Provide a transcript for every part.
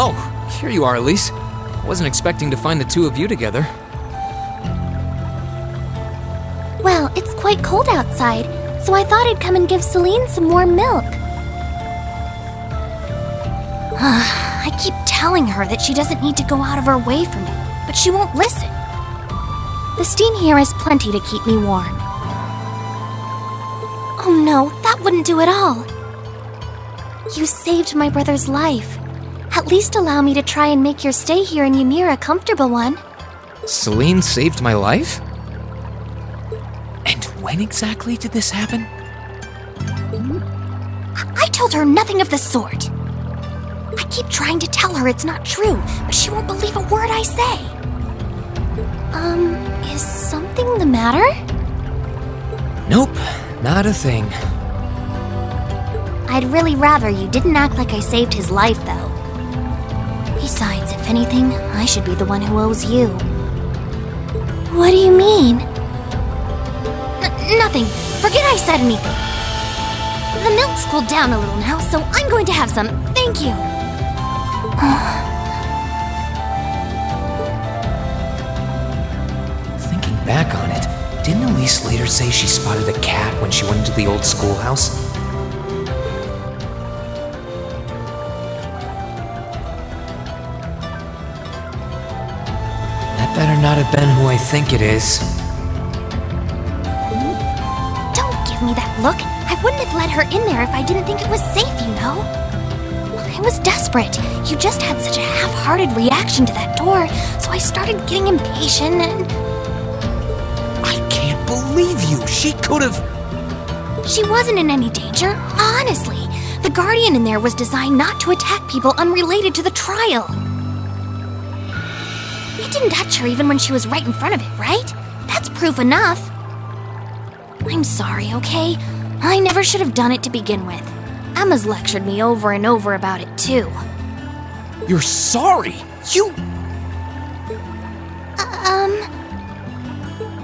Oh, here you are, Elise. I wasn't expecting to find the two of you together. Well, it's quite cold outside, so I thought I'd come and give Celene some warm milk. I keep telling her that she doesn't need to go out of her way for me, but she won't listen. The steam here is plenty to keep me warm. Oh no, that wouldn't do at all. You saved my brother's life. At least allow me to try and make your stay here in Ymir a comfortable one. Celene saved my life? And when exactly did this happen? I told her nothing of the sort. I keep trying to tell her it's not true, but she won't believe a word I say. Is something the matter? Nope, not a thing. I'd really rather you didn't act like I saved his life, though. Besides, if anything, I should be the one who owes you. What do you mean? Nothing. Forget I said anything. The milk's cooled down a little now, so I'm going to have some. Thank you. Thinking back on it, didn't Elise later say she spotted a cat when she went into the old schoolhouse? That better not have been who I think it is. Don't give me that look. I wouldn't have let her in there if I didn't think it was safe, you know. I was desperate. You just had such a half-hearted reaction to that door, so I started getting impatient and... I can't believe you! She could've... She wasn't in any danger, honestly. The Guardian in there was designed not to attack people unrelated to the trial. It didn't touch her even when she was right in front of it, right? That's proof enough. I'm sorry, okay? I never should have done it to begin with. Emma's lectured me over and over about it, too. You're sorry? You...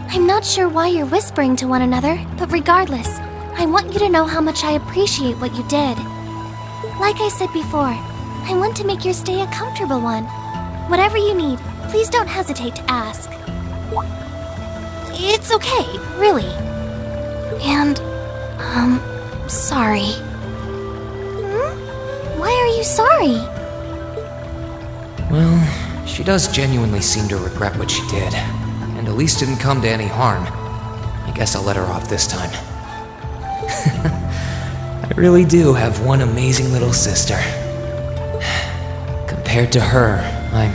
I'm not sure why you're whispering to one another, but regardless, I want you to know how much I appreciate what you did. Like I said before, I want to make your stay a comfortable one. Whatever you need, please don't hesitate to ask. It's okay, really. And, sorry. Why are you sorry? Well, she does genuinely seem to regret what she did. And Elise didn't come to any harm. I guess I'll let her off this time. I really do have one amazing little sister. Compared to her, I'm...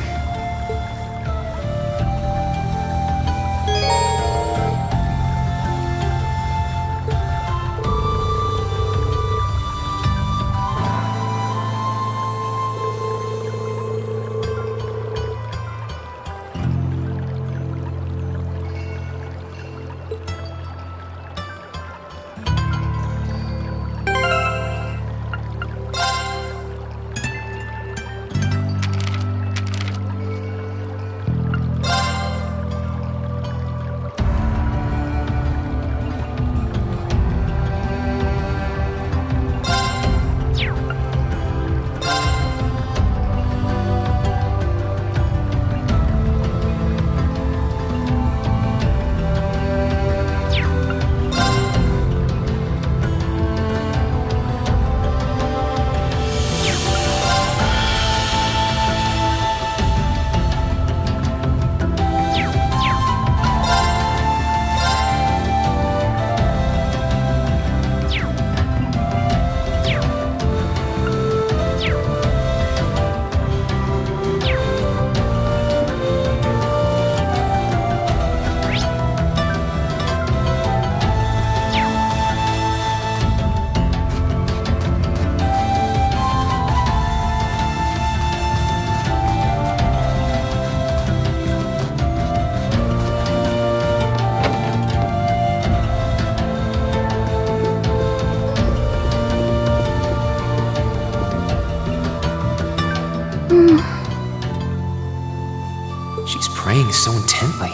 so intently.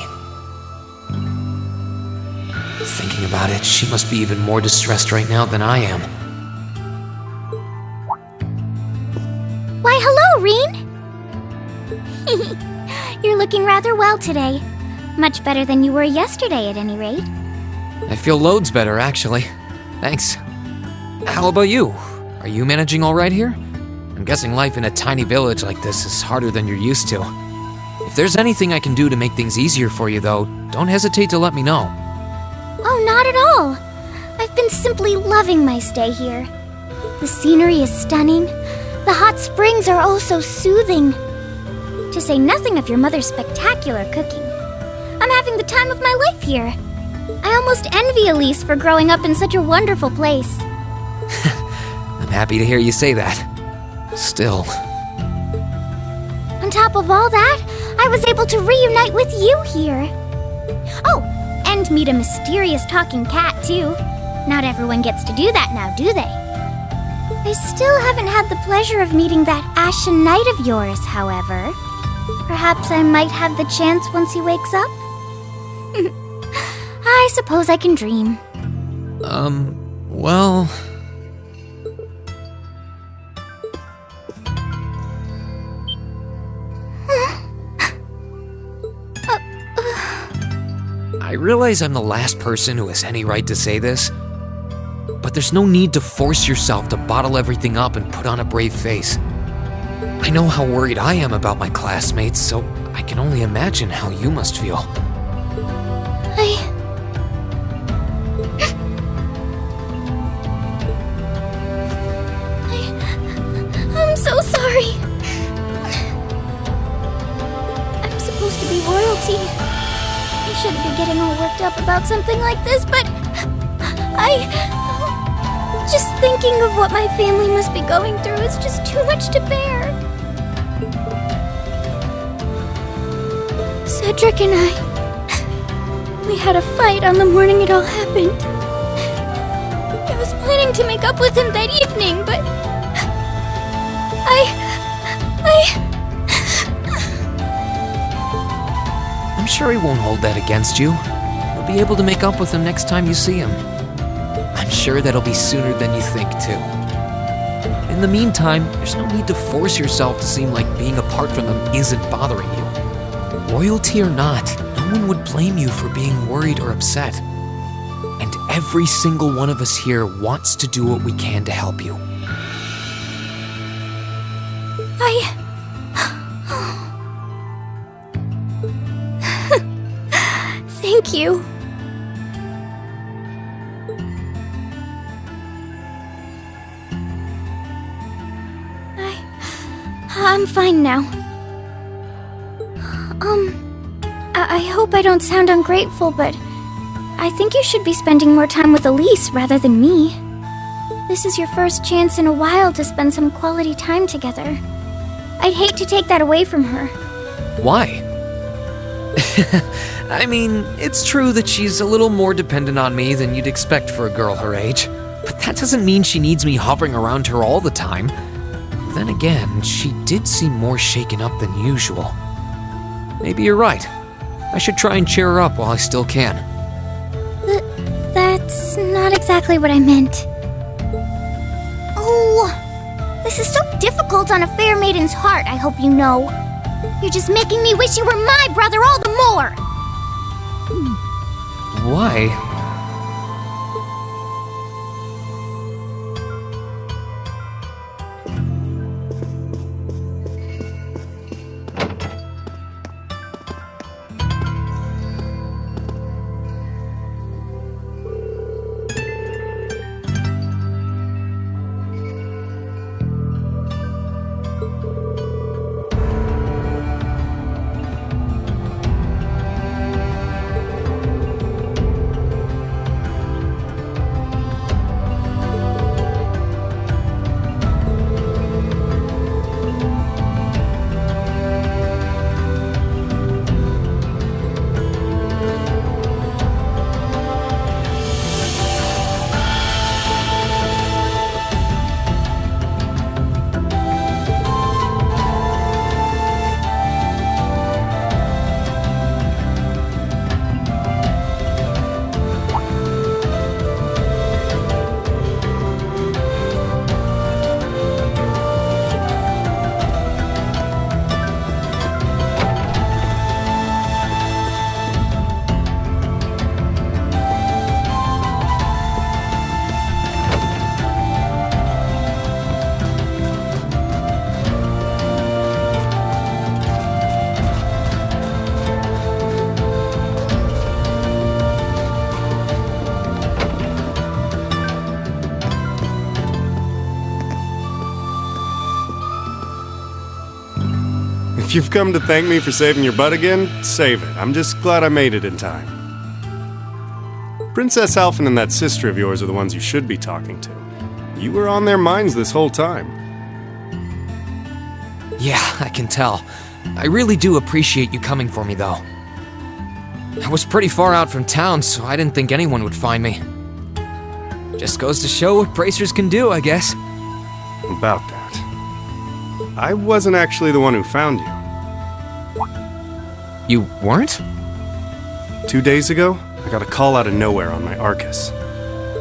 Thinking about it, she must be even more distressed right now than I am. Why, hello, Reen! You're looking rather well today. Much better than you were yesterday, at any rate. I feel loads better, actually. Thanks. How about you? Are you managing all right here? I'm guessing life in a tiny village like this is harder than you're used to. If there's anything I can do to make things easier for you, though, don't hesitate to let me know. Oh, not at all. I've been simply loving my stay here. The scenery is stunning. The hot springs are oh so soothing. To say nothing of your mother's spectacular cooking. I'm having the time of my life here. I almost envy Elise for growing up in such a wonderful place. I'm happy to hear you say that. Still. On top of all that, I was able to reunite with you here. Oh, and meet a mysterious talking cat, too. Not everyone gets to do that now, do they? I still haven't had the pleasure of meeting that Ashen Knight of yours, however. Perhaps I might have the chance once he wakes up? I suppose I can dream. Well... I realize I'm the last person who has any right to say this, but there's no need to force yourself to bottle everything up and put on a brave face. I know how worried I am about my classmates, so I can only imagine how you must feel. I'm so sorry. I'm supposed to be royalty. I shouldn't be getting all worked up about something like this, but just thinking of what my family must be going through is just too much to bear. Cedric and we had a fight on the morning it all happened. I was planning to make up with him that evening, but I'm sure he won't hold that against you. You'll be able to make up with him next time you see him. I'm sure that'll be sooner than you think, too. In the meantime, there's no need to force yourself to seem like being apart from them isn't bothering you. Royalty or not, no one would blame you for being worried or upset. And every single one of us here wants to do what we can to help you. Thank you. I'm fine now. I hope I don't sound ungrateful, but I think you should be spending more time with Elise rather than me. This is your first chance in a while to spend some quality time together. I'd hate to take that away from her. Why? I mean, it's true that she's a little more dependent on me than you'd expect for a girl her age, but that doesn't mean she needs me hovering around her all the time. Then again, she did seem more shaken up than usual. Maybe you're right. I should try and cheer her up while I still can. That's not exactly what I meant. Oh, this is so difficult on a fair maiden's heart, I hope you know. You're just making me wish you were my brother all the more! Why? you've come to thank me for saving your butt again, save it. I'm just glad I made it in time. Princess Alphen and that sister of yours are the ones you should be talking to. You were on their minds this whole time. Yeah, I can tell. I really do appreciate you coming for me, though. I was pretty far out from town, so I didn't think anyone would find me. Just goes to show what bracers can do, I guess. About that. I wasn't actually the one who found you. You weren't? 2 days ago, I got a call out of nowhere on my Arcus.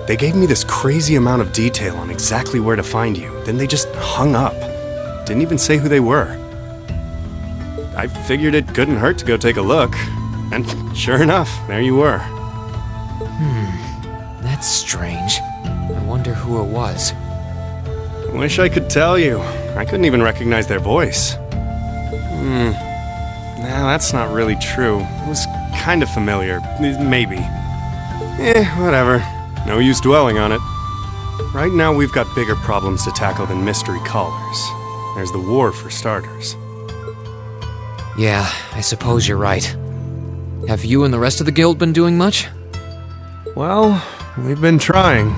They gave me this crazy amount of detail on exactly where to find you, then they just hung up. Didn't even say who they were. I figured it couldn't hurt to go take a look, and sure enough, there you were. That's strange. I wonder who it was. Wish I could tell you. I couldn't even recognize their voice. Nah, that's not really true. It was kind of familiar. Maybe. Whatever. No use dwelling on it. Right now we've got bigger problems to tackle than mystery callers. There's the war for starters. Yeah, I suppose you're right. Have you and the rest of the guild been doing much? Well, we've been trying.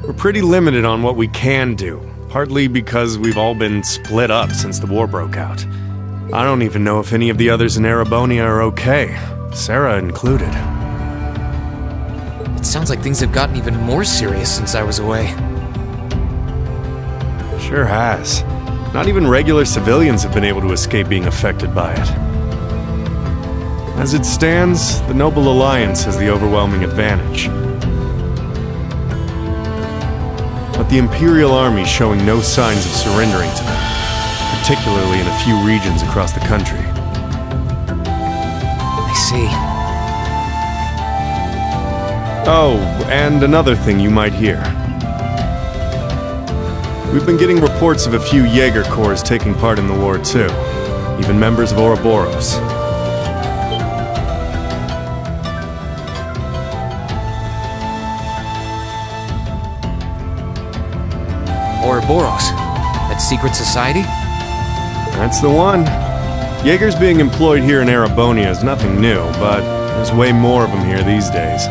We're pretty limited on what we can do, partly because we've all been split up since the war broke out. I don't even know if any of the others in Erebonia are okay, Sarah included. It sounds like things have gotten even more serious since I was away. Sure has. Not even regular civilians have been able to escape being affected by it. As it stands, the Noble Alliance has the overwhelming advantage. But the Imperial Army's showing no signs of surrendering to them, particularly in a few regions across the country. I see. Oh, and another thing you might hear. We've been getting reports of a few Jaeger Corps taking part in the war too, even members of Ouroboros. Ouroboros? That secret society? That's the one. Jaegers being employed here in Erebonia is nothing new, but there's way more of them here these days.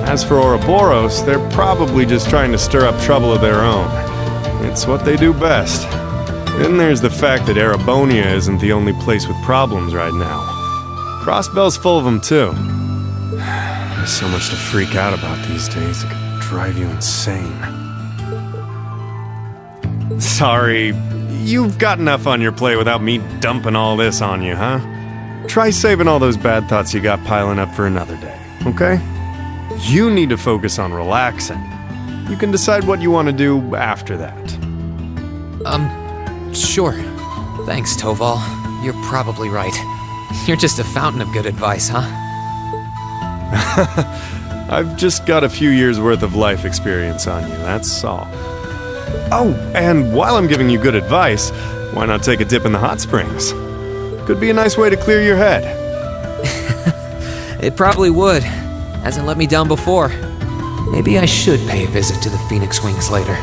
As for Ouroboros, they're probably just trying to stir up trouble of their own. It's what they do best. Then there's the fact that Erebonia isn't the only place with problems right now. Crossbell's full of them too. There's so much to freak out about these days, it could drive you insane. Sorry, you've got enough on your plate without me dumping all this on you, huh? Try saving all those bad thoughts you got piling up for another day, okay? You need to focus on relaxing. You can decide what you want to do after that. Sure. Thanks, Toval. You're probably right. You're just a fountain of good advice, huh? I've just got a few years' worth of life experience on you, that's all. Oh, and while I'm giving you good advice, why not take a dip in the hot springs? Could be a nice way to clear your head. It probably would. Hasn't let me down before. Maybe I should pay a visit to the Phoenix Wings later.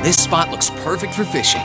This spot looks perfect for fishing.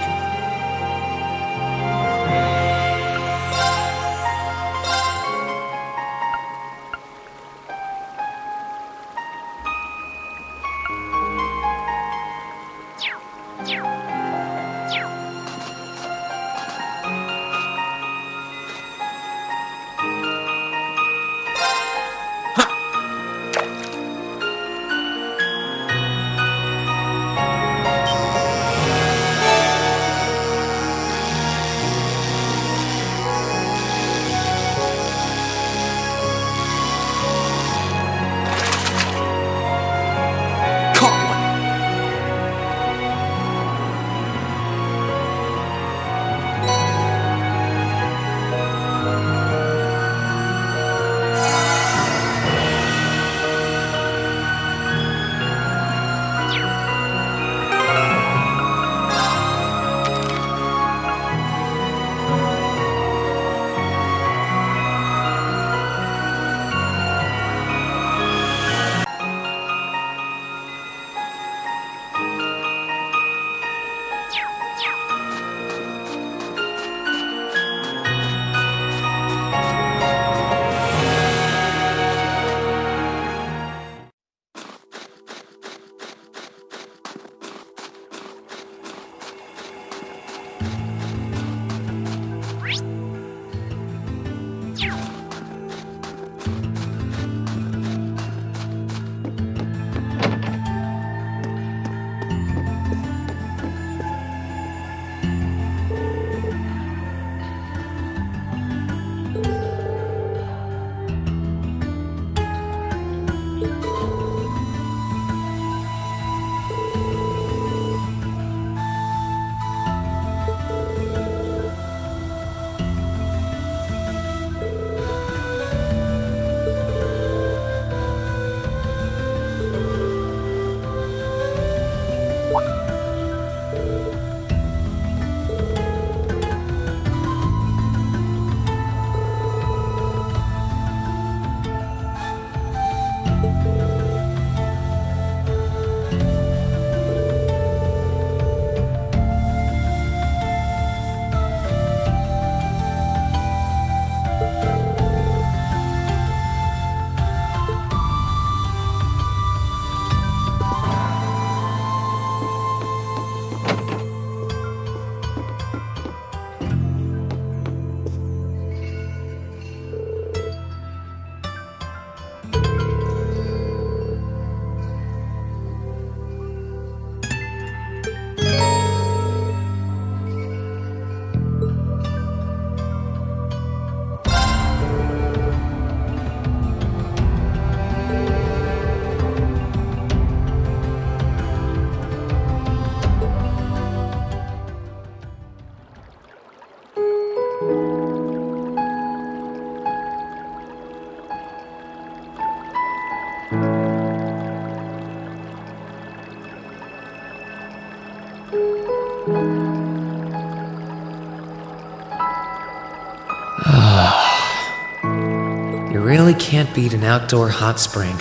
You really can't beat an outdoor hot spring.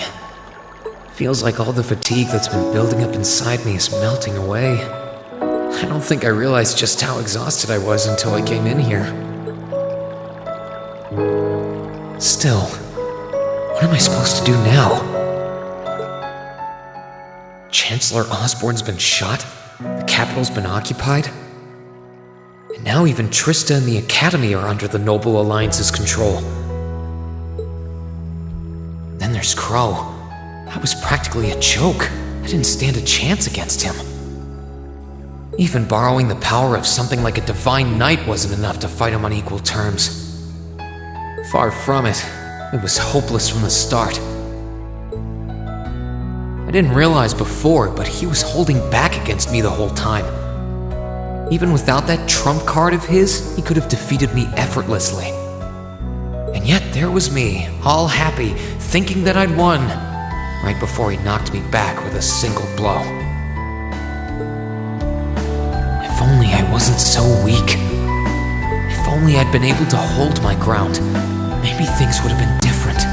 Feels like all the fatigue that's been building up inside me is melting away. I don't think I realized just how exhausted I was until I came in here. Still, what am I supposed to do now? Chancellor Osborne's been shot, the capital's been occupied, and now even Trista and the Academy are under the Noble Alliance's control. Then there's Crow. That was practically a joke. I didn't stand a chance against him. Even borrowing the power of something like a divine knight wasn't enough to fight him on equal terms. Far from it. It was hopeless from the start. I didn't realize before, but he was holding back against me the whole time. Even without that trump card of his, he could have defeated me effortlessly. And yet there was me, all happy, thinking that I'd won, right before he knocked me back with a single blow. If only I wasn't so weak. If only I'd been able to hold my ground, maybe things would have been different.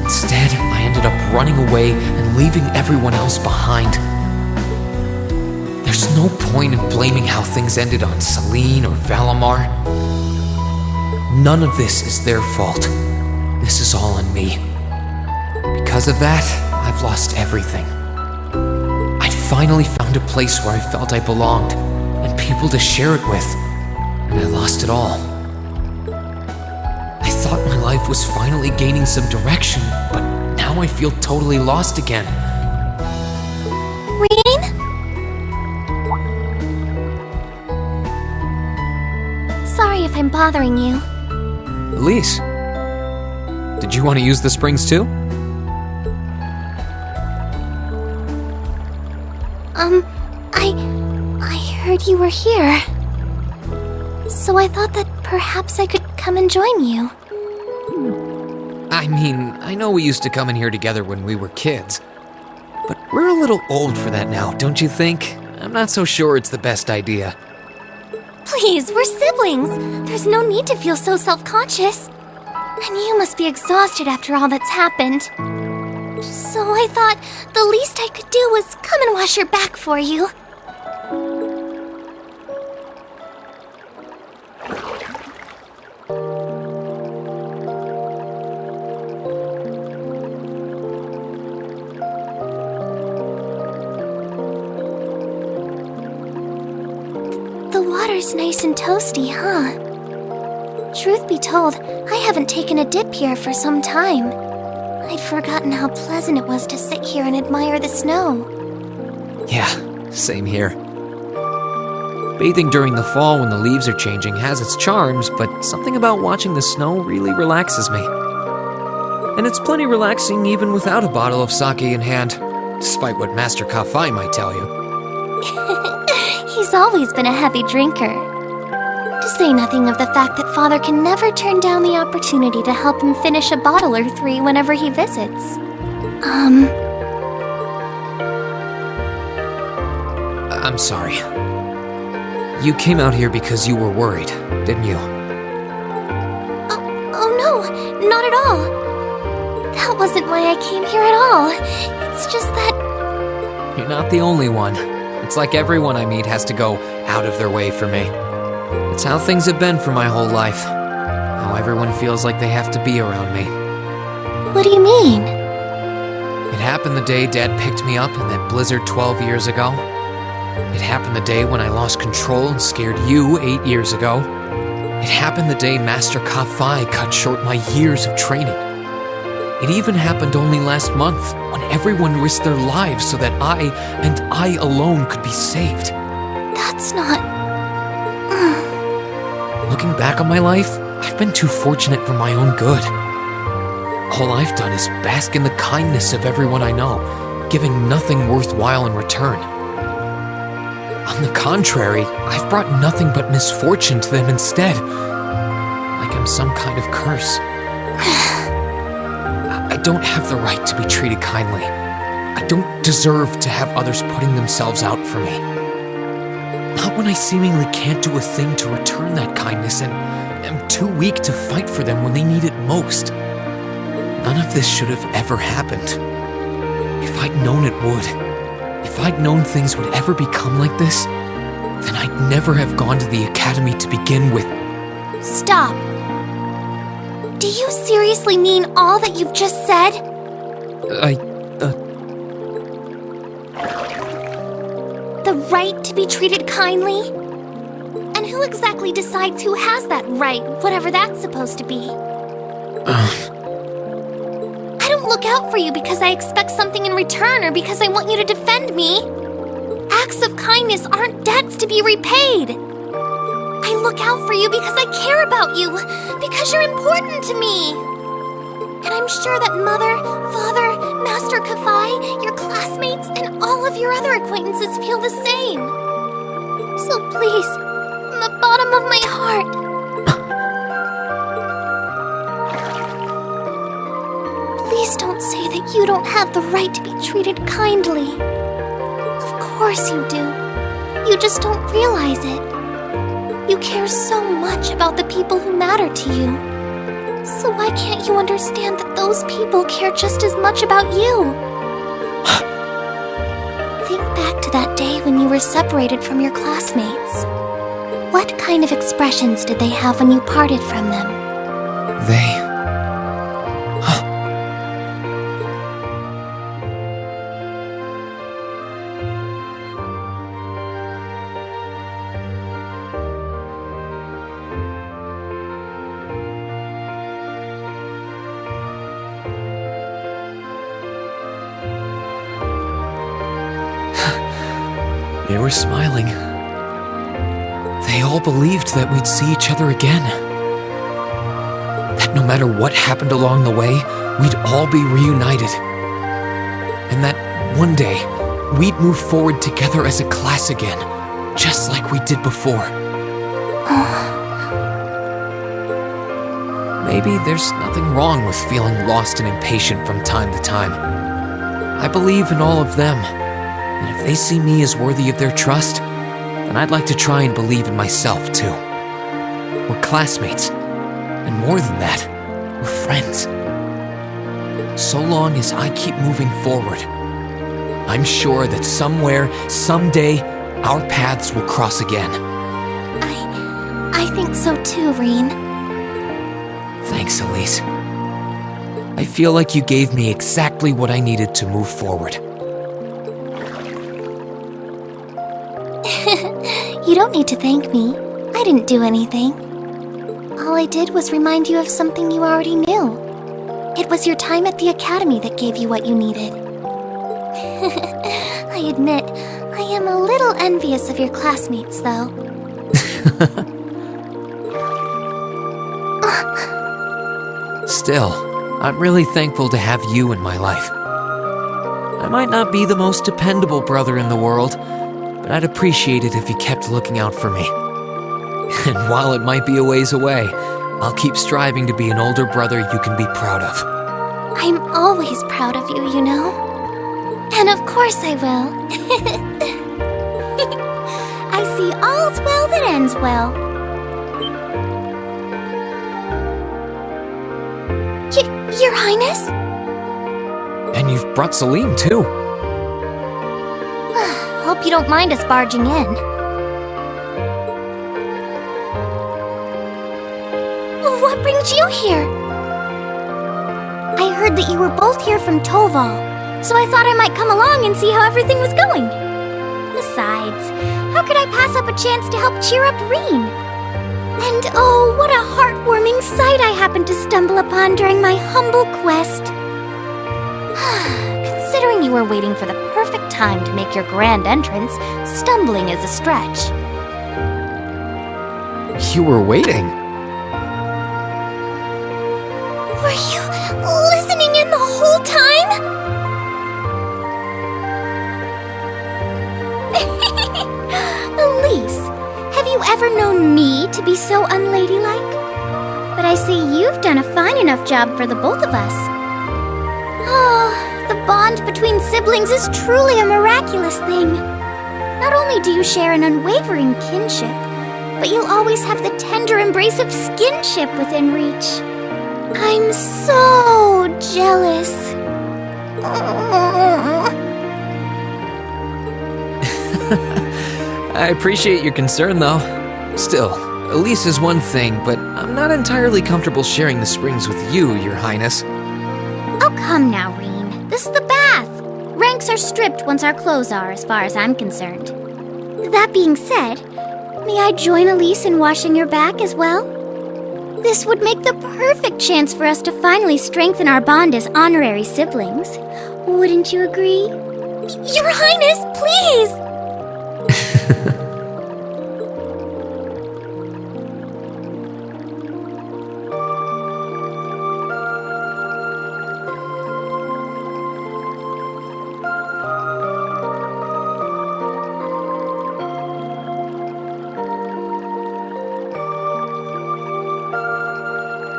Instead, I ended up running away and leaving everyone else behind. There's There's no point in blaming how things ended on Celene or Valimar. None of this is their fault. This is all on me. Because of that, I've lost everything. I finally found a place where I felt I belonged, and people to share it with, and I lost it all. I thought my life was finally gaining some direction, but now I feel totally lost again. Rean? Sorry if I'm bothering you. Elise, did you want to use the springs too? I heard you were here. So I thought that perhaps I could come and join you. I mean, I know we used to come in here together when we were kids, but we're a little old for that now, don't you think? I'm not so sure it's the best idea. Please, we're siblings. There's no need to feel so self-conscious. And you must be exhausted after all that's happened. So I thought the least I could do was come and wash your back for you. The water's nice and toasty, huh? Truth be told, I haven't taken a dip here for some time. I'd forgotten how pleasant it was to sit here and admire the snow. Yeah, same here. Bathing during the fall when the leaves are changing has its charms, but something about watching the snow really relaxes me. And it's plenty relaxing even without a bottle of sake in hand, despite what Master Kafai might tell you. He's always been a heavy drinker. To say nothing of the fact that Father can never turn down the opportunity to help him finish a bottle or three whenever he visits. I'm sorry. You came out here because you were worried, didn't you? Oh no, not at all. That wasn't why I came here at all. It's just that... You're not the only one. It's like everyone I meet has to go out of their way for me. It's how things have been for my whole life. How everyone feels like they have to be around me. What do you mean? It happened the day Dad picked me up in that blizzard 12 years ago. It happened the day when I lost control and scared you 8 years ago. It happened the day Master Kafai cut short my years of training. It even happened only last month, when everyone risked their lives so that I, and I alone, could be saved. That's not... Looking back on my life, I've been too fortunate for my own good. All I've done is bask in the kindness of everyone I know, giving nothing worthwhile in return. On the contrary, I've brought nothing but misfortune to them instead. Like I'm some kind of curse. I don't have the right to be treated kindly. I don't deserve to have others putting themselves out for me. Not when I seemingly can't do a thing to return that kindness and am too weak to fight for them when they need it most. None of this should have ever happened. If I'd known it would, if I'd known things would ever become like this, then I'd never have gone to the academy to begin with. Stop. Do you seriously mean all that you've just said? The right to be treated kindly? And who exactly decides who has that right, whatever that's supposed to be? I don't look out for you because I expect something in return or because I want you to defend me. Acts of kindness aren't debts to be repaid. I look out for you because I care about you, because you're important to me. And I'm sure that Mother, Father, Master Kafai, your classmates, and all of your other acquaintances feel the same. So please, from the bottom of my heart, please don't say that you don't have the right to be treated kindly. Of course you do. You just don't realize it. You care so much about the people who matter to you. So why can't you understand that those people care just as much about you? Think back to that day when you were separated from your classmates. What kind of expressions did they have when you parted from them? They... They were smiling. They all believed that we'd see each other again. That no matter what happened along the way, we'd all be reunited. And that one day, we'd move forward together as a class again, just like we did before. Maybe there's nothing wrong with feeling lost and impatient from time to time. I believe in all of them. And if they see me as worthy of their trust, then I'd like to try and believe in myself, too. We're classmates, and more than that, we're friends. So long as I keep moving forward, I'm sure that somewhere, someday, our paths will cross again. I think so too, Reen. Thanks, Elise. I feel like you gave me exactly what I needed to move forward. You don't need to thank me. I didn't do anything. All I did was remind you of something you already knew. It was your time at the academy that gave you what you needed. I admit, I am a little envious of your classmates, though. Still, I'm really thankful to have you in my life. I might not be the most dependable brother in the world, but I'd appreciate it if you kept looking out for me. And while it might be a ways away, I'll keep striving to be an older brother you can be proud of. I'm always proud of you, you know. And of course I will. I see all's well that ends well. Your Highness? And you've brought Celene, too. Hope you don't mind us barging in. What brings you here? I heard that you were both here from Toval, so I thought I might come along and see how everything was going. Besides, how could I pass up a chance to help cheer up Reen? And oh, what a heartwarming sight I happened to stumble upon during my humble quest. Considering you were waiting for the perfect time to make your grand entrance, stumbling is a stretch. You were waiting? Were you listening in the whole time? Elise, have you ever known me to be so unladylike? But I see you've done a fine enough job for the both of us. Oh, the bond between siblings is truly a miraculous thing. Not only do you share an unwavering kinship, but you'll always have the tender embrace of skinship within reach. I'm so jealous. I appreciate your concern, though. Still, Elise is one thing, but I'm not entirely comfortable sharing the springs with you, Your Highness. Oh, come now, Reen. This is the bath. Ranks are stripped once our clothes are, as far as I'm concerned. That being said, may I join Elise in washing your back as well? This would make the perfect chance for us to finally strengthen our bond as honorary siblings. Wouldn't you agree? Your Highness, please!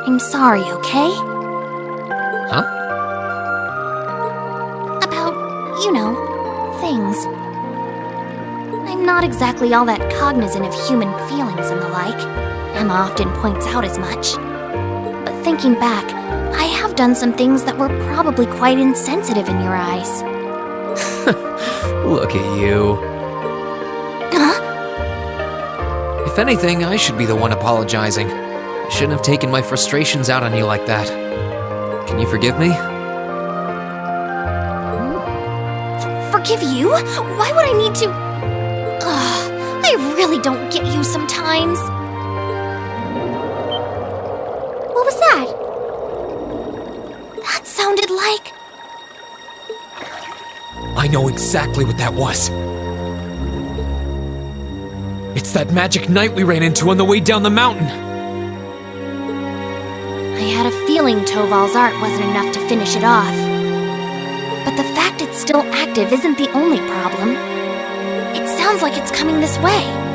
I'm sorry, okay? Huh? About, you know, things. I'm not exactly all that cognizant of human feelings and the like. Emma often points out as much. But thinking back, I have done some things that were probably quite insensitive in your eyes. Look at you. Huh? If anything, I should be the one apologizing. I shouldn't have taken my frustrations out on you like that. Can you forgive me? Forgive you? Why would I need to? I really don't get you sometimes. What was that? That sounded like... I know exactly what that was. It's that magic knight we ran into on the way down the mountain. I had a feeling Toval's art wasn't enough to finish it off. But the fact it's still active isn't the only problem. It sounds like it's coming this way.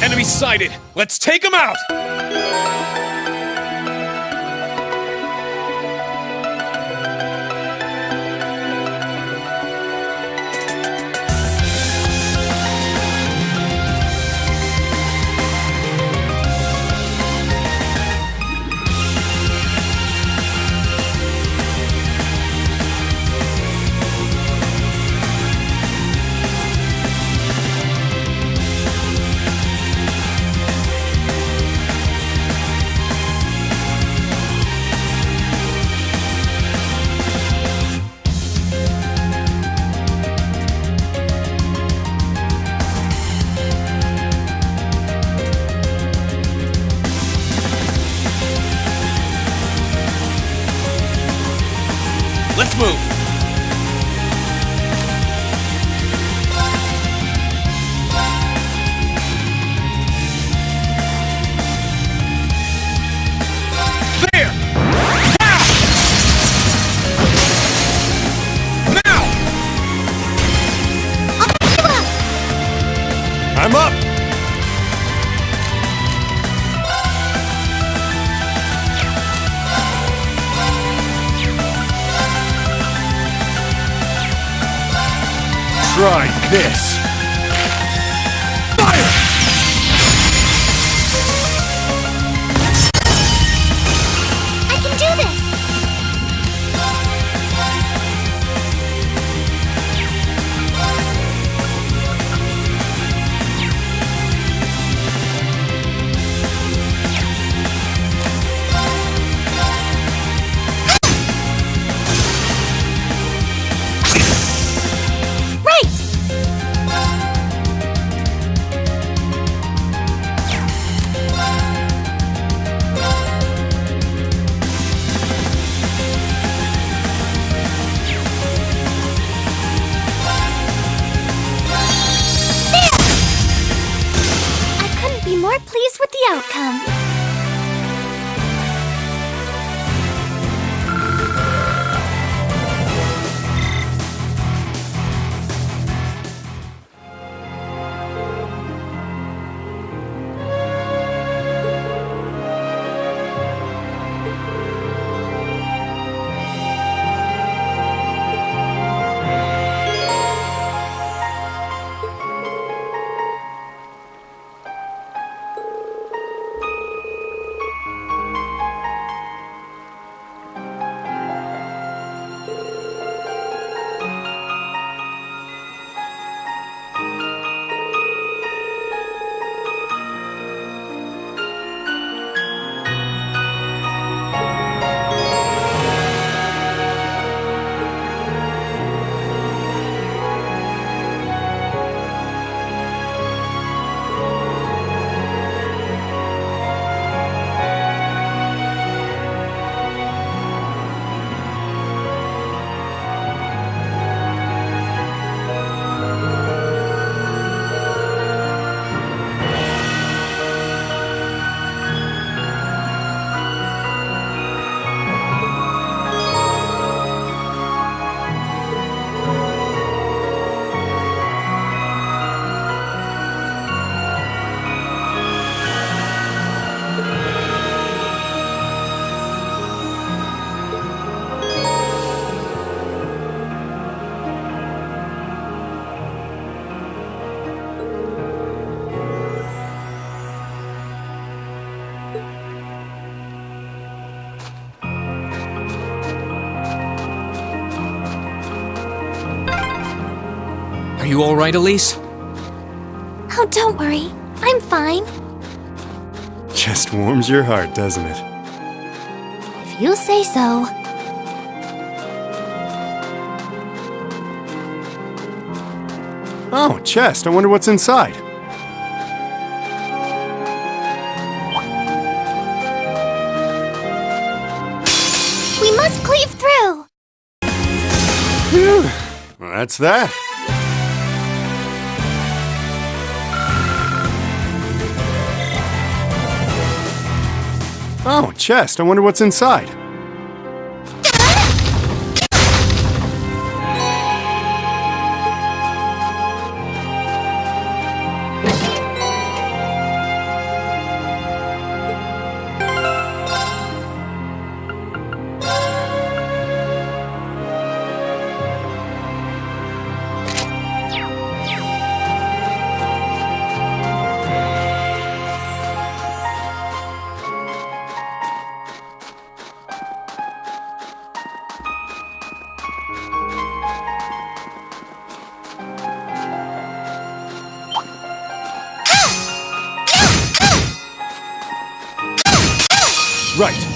Enemy sighted! Let's take him out! Let's move! There! Now! Now! I'm up! Try this! Fire! I can do this! More pleased with the outcome. Are you alright, Elise? Oh, don't worry. I'm fine. Just warms your heart, doesn't it? If you say so. Oh, chest. I wonder what's inside. We must cleave through! Phew. Well, that's that. Oh, chest. I wonder what's inside. Right.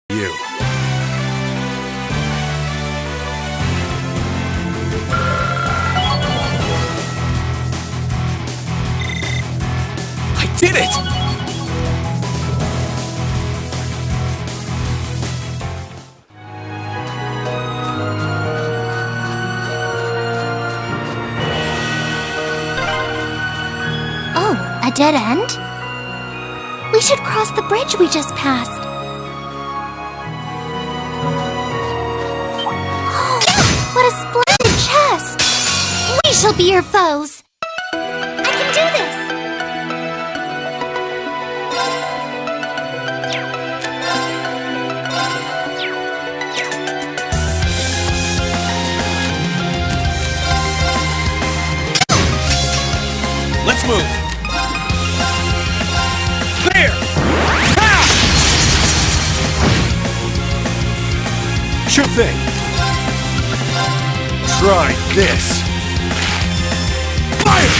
You. I did it! Oh, a dead end? We should cross the bridge we just passed. Oh, what a splendid chest! We shall be your foes! I can do this! Let's move! There! Ha! Sure thing. Try this. Fire!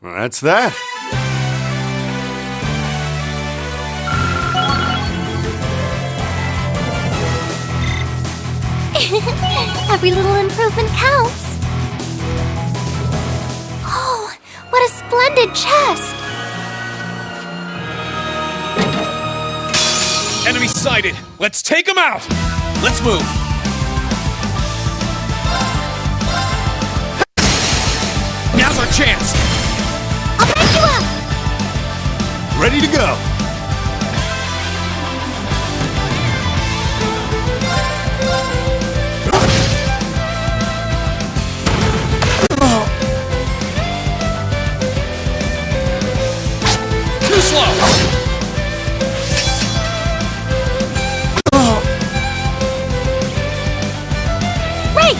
Well, that's that. Every little improvement counts. Oh, what a splendid chest! Enemy sighted! Let's take them out! Let's move! Now's our chance! I'll back you up! Ready to go. Too slow! Right!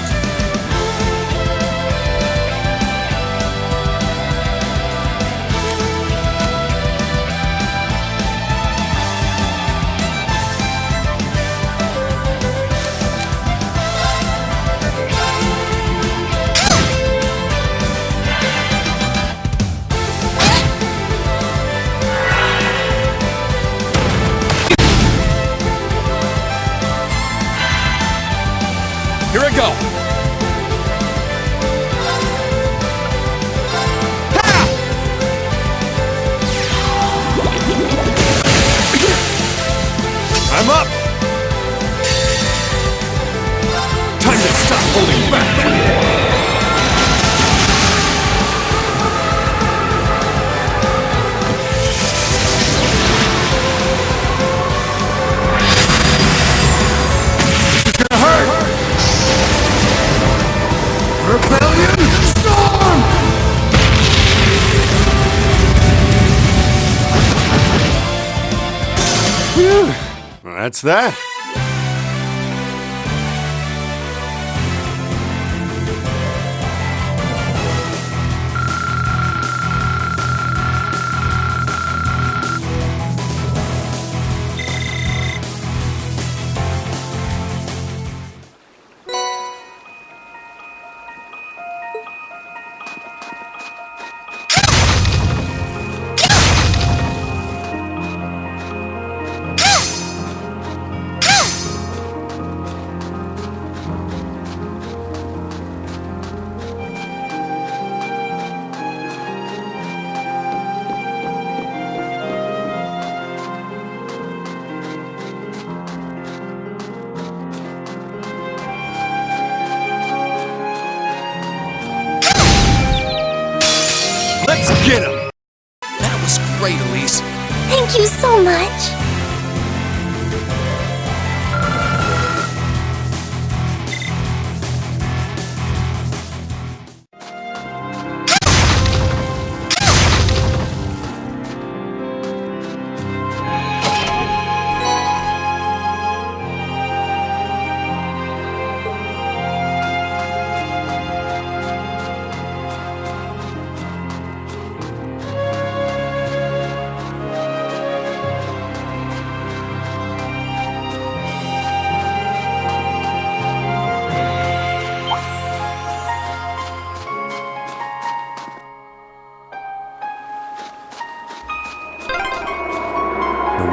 Here I go! I'm up. Time to stop holding back. Rebellion Storm! Whew. Well, that's that.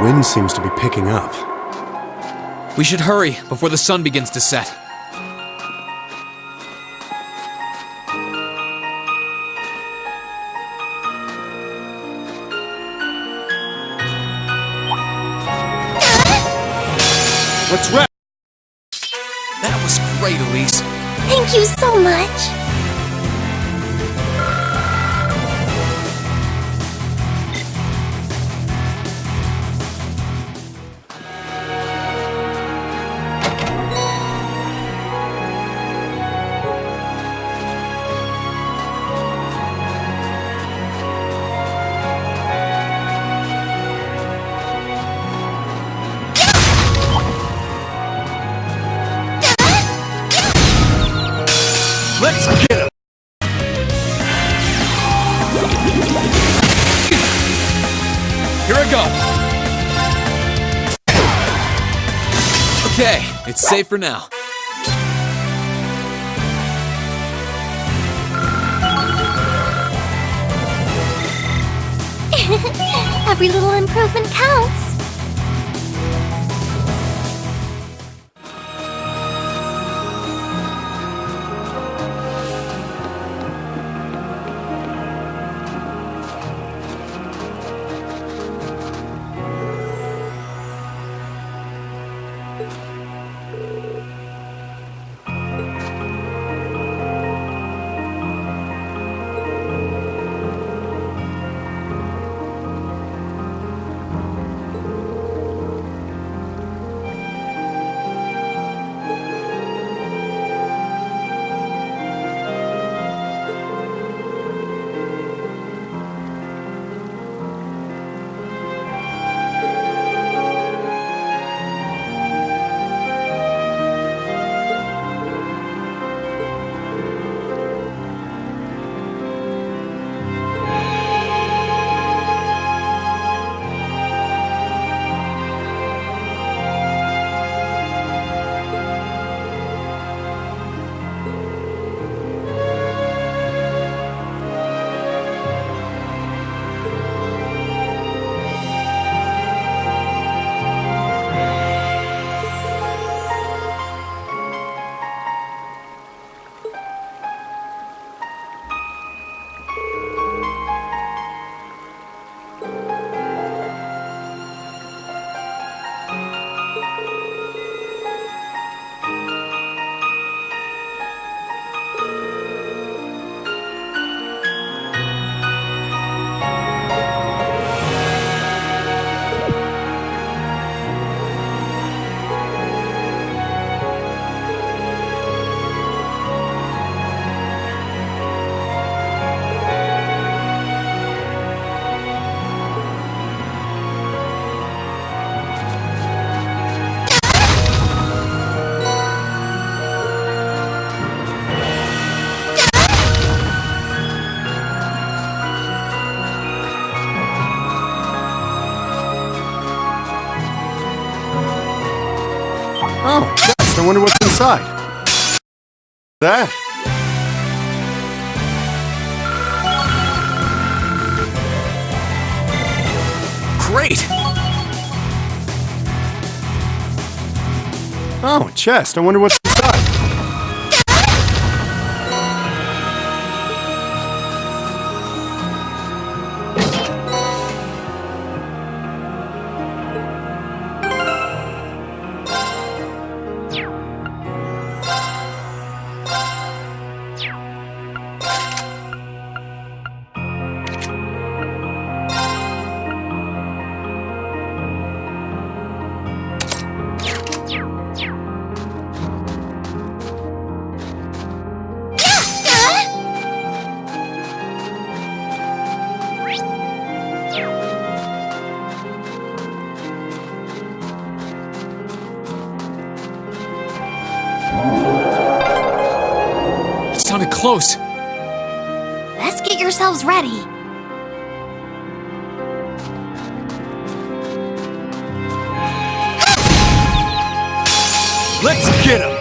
wind seems to be picking up. We should hurry before the sun begins to set. Let's wrap! That was great, Elise. Thank you so much. Let's get him! Here I go. Okay, it's safe for now. Every little improvement counts. Oh, yes, I wonder what's inside. That? Great! Oh, a chest. I wonder what's inside. Sounded close. Let's get yourselves ready. Let's get him!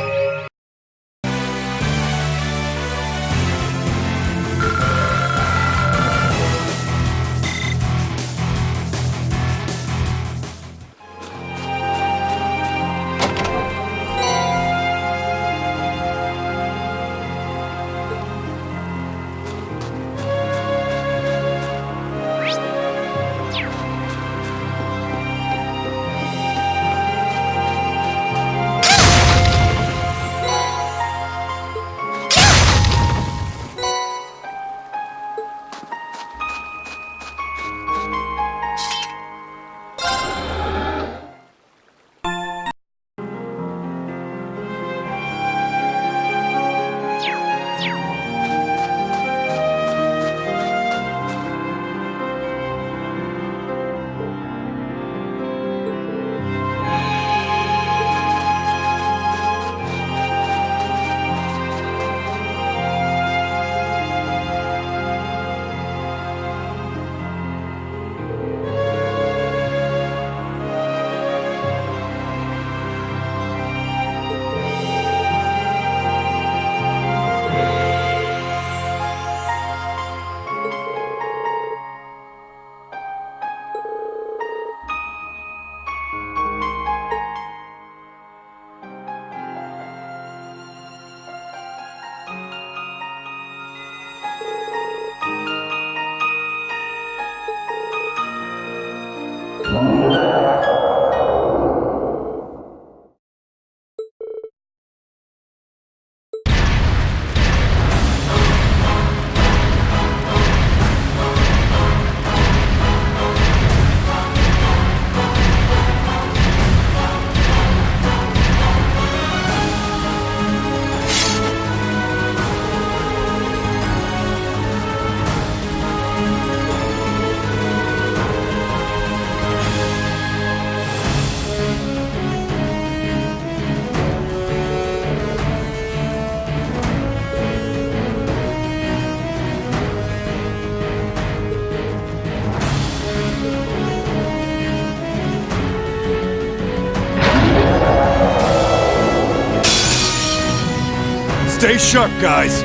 Stay sharp, guys.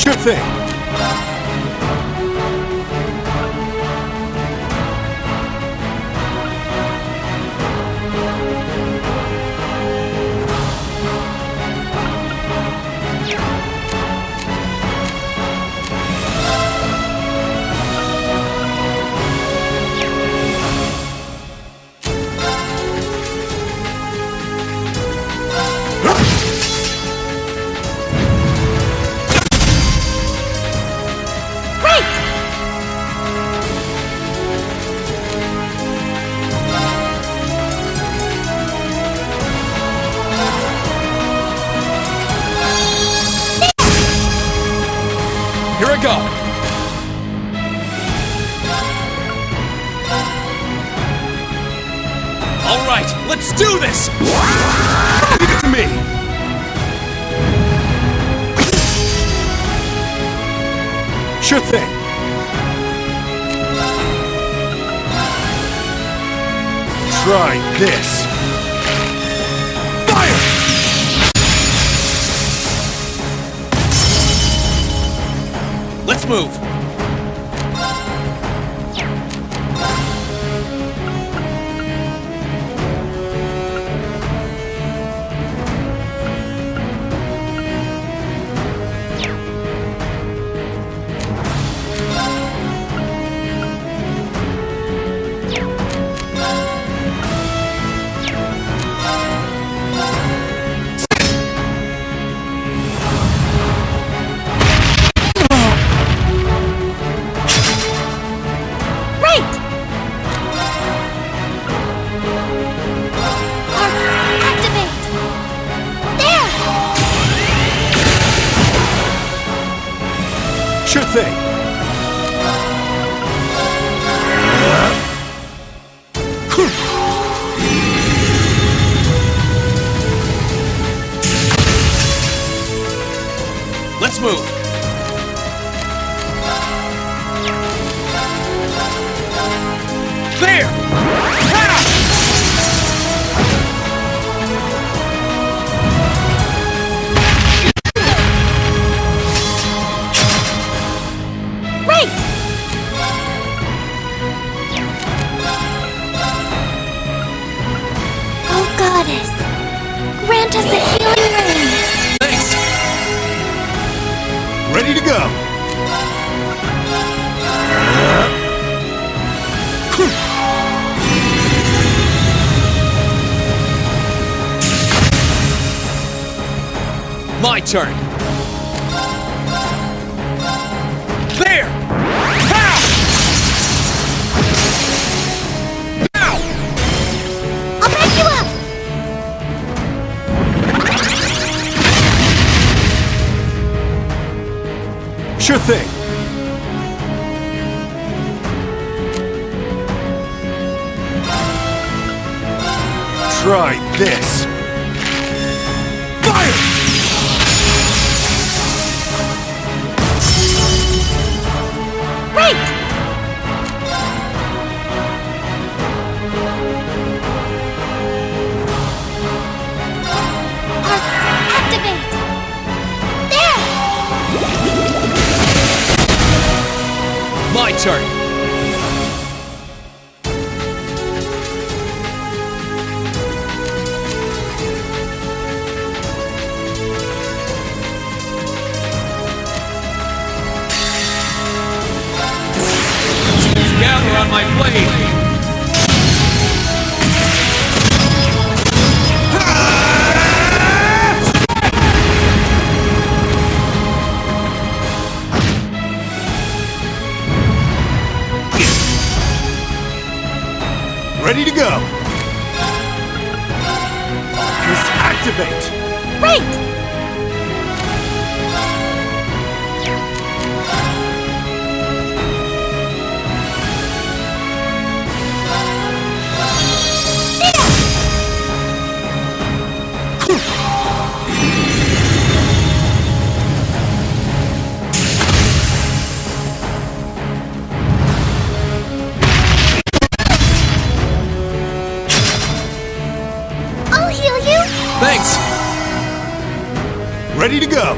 Sure thing. Here I go. All right, let's do this. Leave it to me. Sure thing. Try this. Fire! Let's move. Sure thing. Let's move. There! Ha! Oh, Goddess. Grant us a healing rain. Thanks. Ready to go. My turn. There! Ha! Now! I'll back you up. Sure thing. Try this. Fire! Right. Arcus, activate. There. My turn. Gather on my blade. Ready to go. Just activate. Right. I'll heal you. Thanks. Ready to go!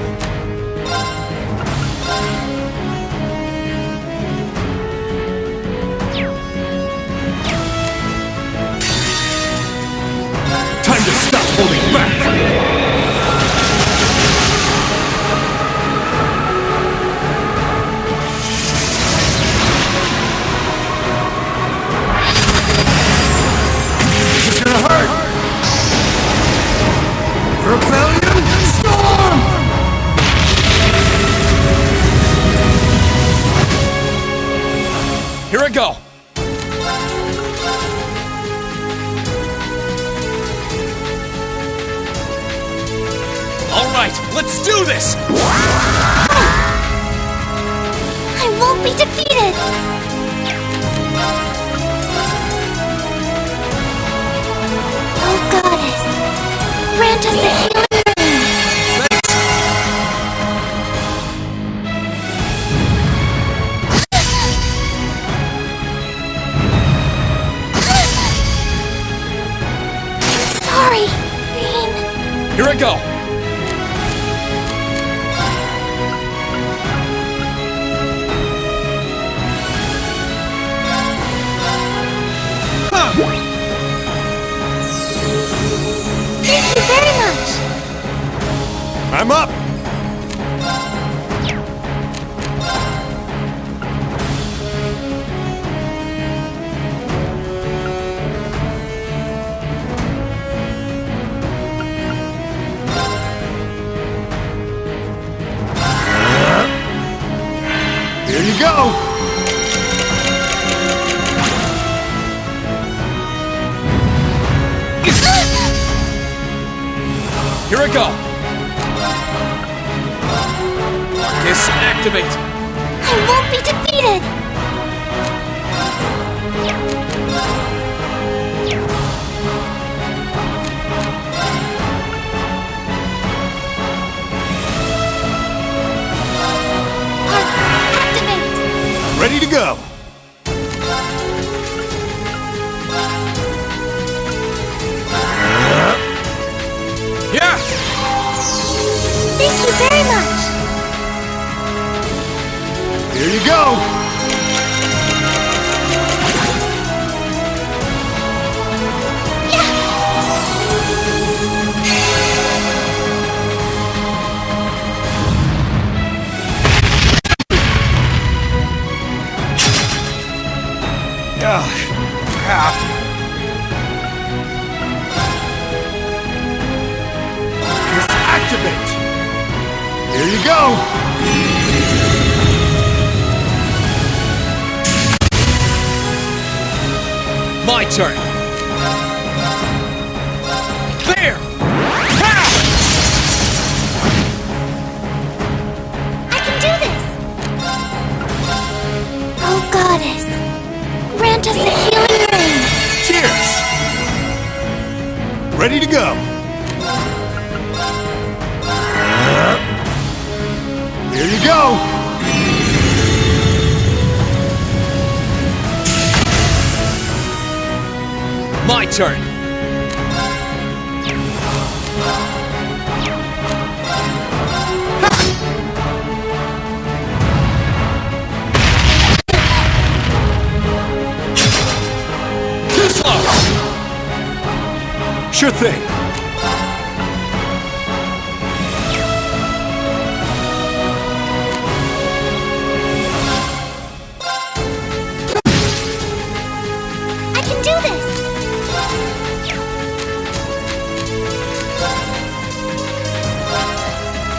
Time to stop holding back! This is gonna hurt! Rebellion Storm! Here I go! Alright, let's do this! I won't be defeated! Oh, Goddess, grant us a healing rain! Sorry, Rain. Here I go! Thank you very much! I'm up! Here you go! Here I go! Disactivate! I won't be defeated! Activate! Ready to go! Yeah! Thank you very much! Here you go! Ah, crap. Disactivate! Here you go! My turn! There! Ha! I can do this! Oh, Goddess, grant us a healing rain! Cheers! Ready to go! Here you go! My turn! Too slow! Sure thing! I can do this!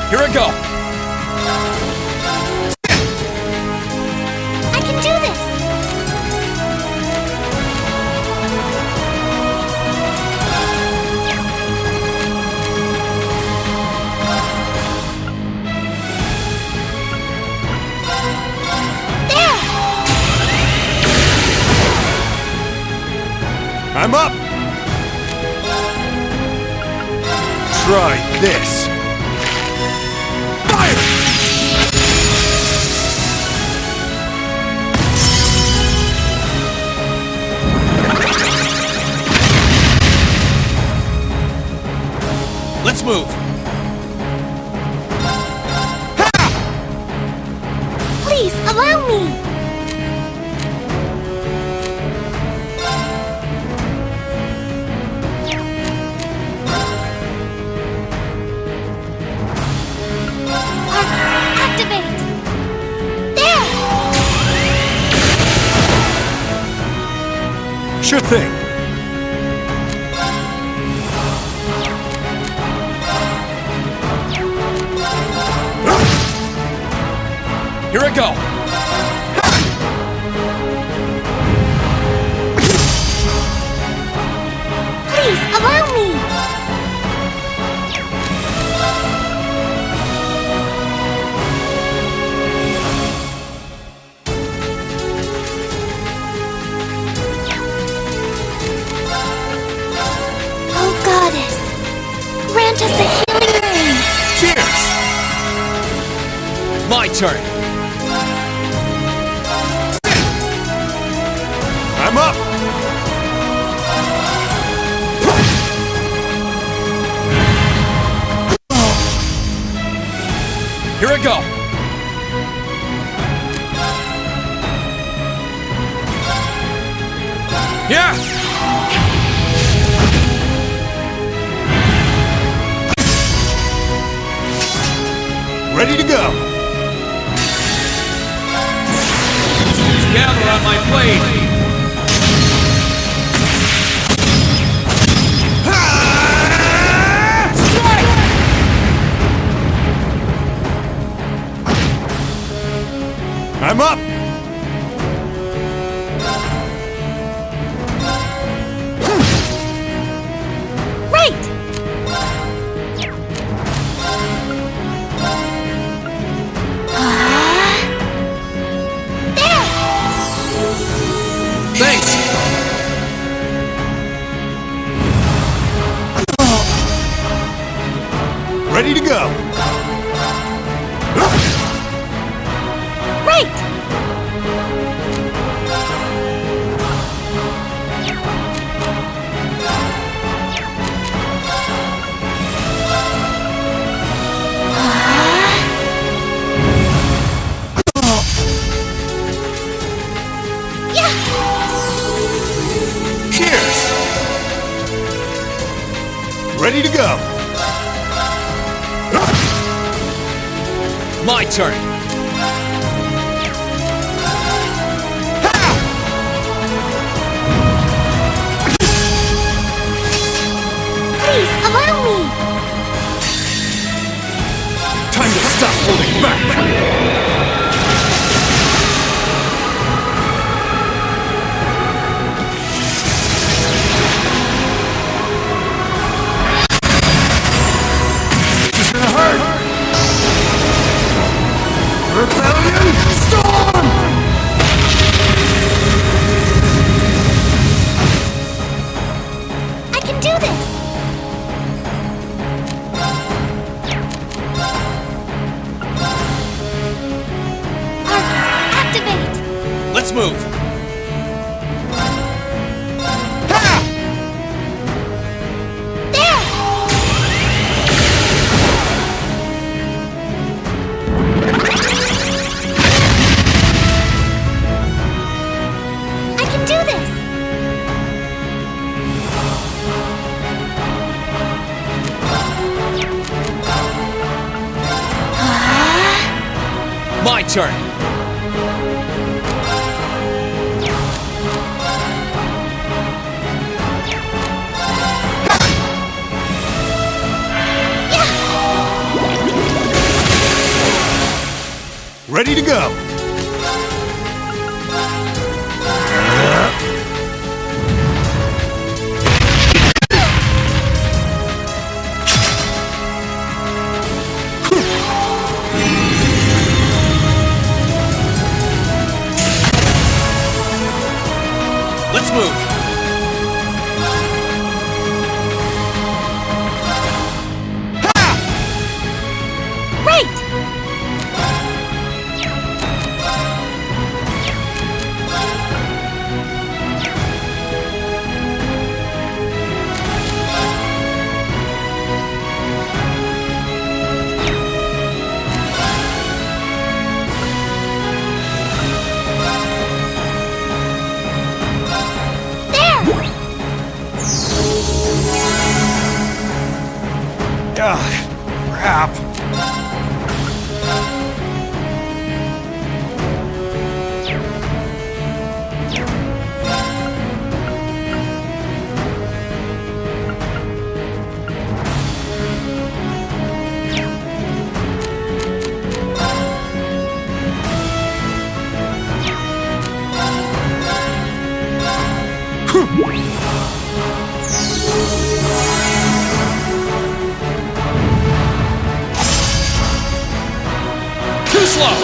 Here I go! I can do this! There! I'm up! Try this! Fire! Let's move! Please, allow me! Arcus, activate! There! Sure thing. Here I go! Please, allow me! Oh, Goddess! Grant us a healing rain! Cheers! My turn! I'm up! Here I go! Yeah! Ready to go! Gather on my blade! I'm up! Right! There! Thanks! Ready to go! Right! Cheers! Ready to go! My turn! Please, allow me! Time to stop holding back! This is gonna hurt! Rebellion Storm! I can do this! Arcus, activate! Let's move! There! I can do this! My turn! Ready to go! Let's move! Right! Crap. Too slow!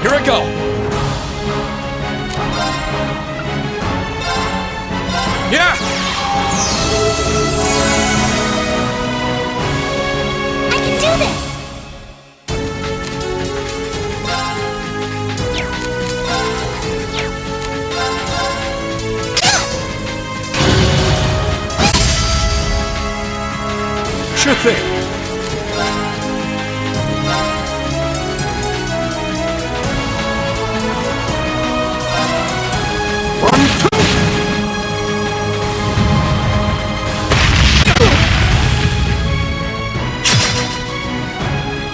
Here I go! Yeah! I can do this! Sure thing.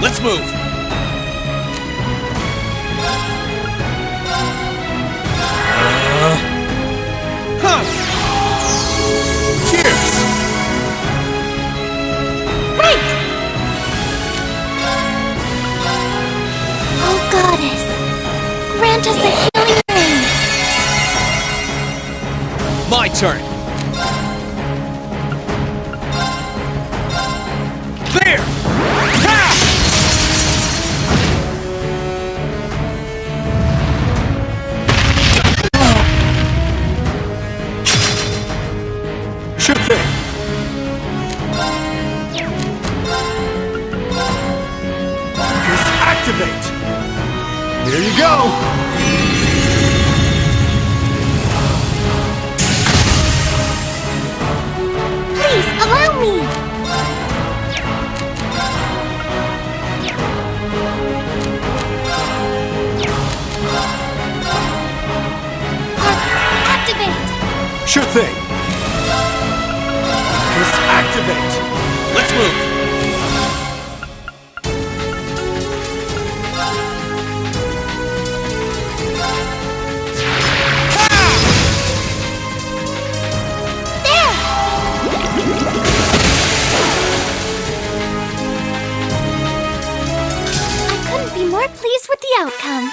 Let's move! Cheers! Right! Oh, Goddess, grant us a healing rain! My turn! There! Ha! Sure thing. Just activate. There you go. Please, allow me! Arcus, activate! Sure thing. Just activate. Let's move! There! I couldn't be more pleased with the outcome.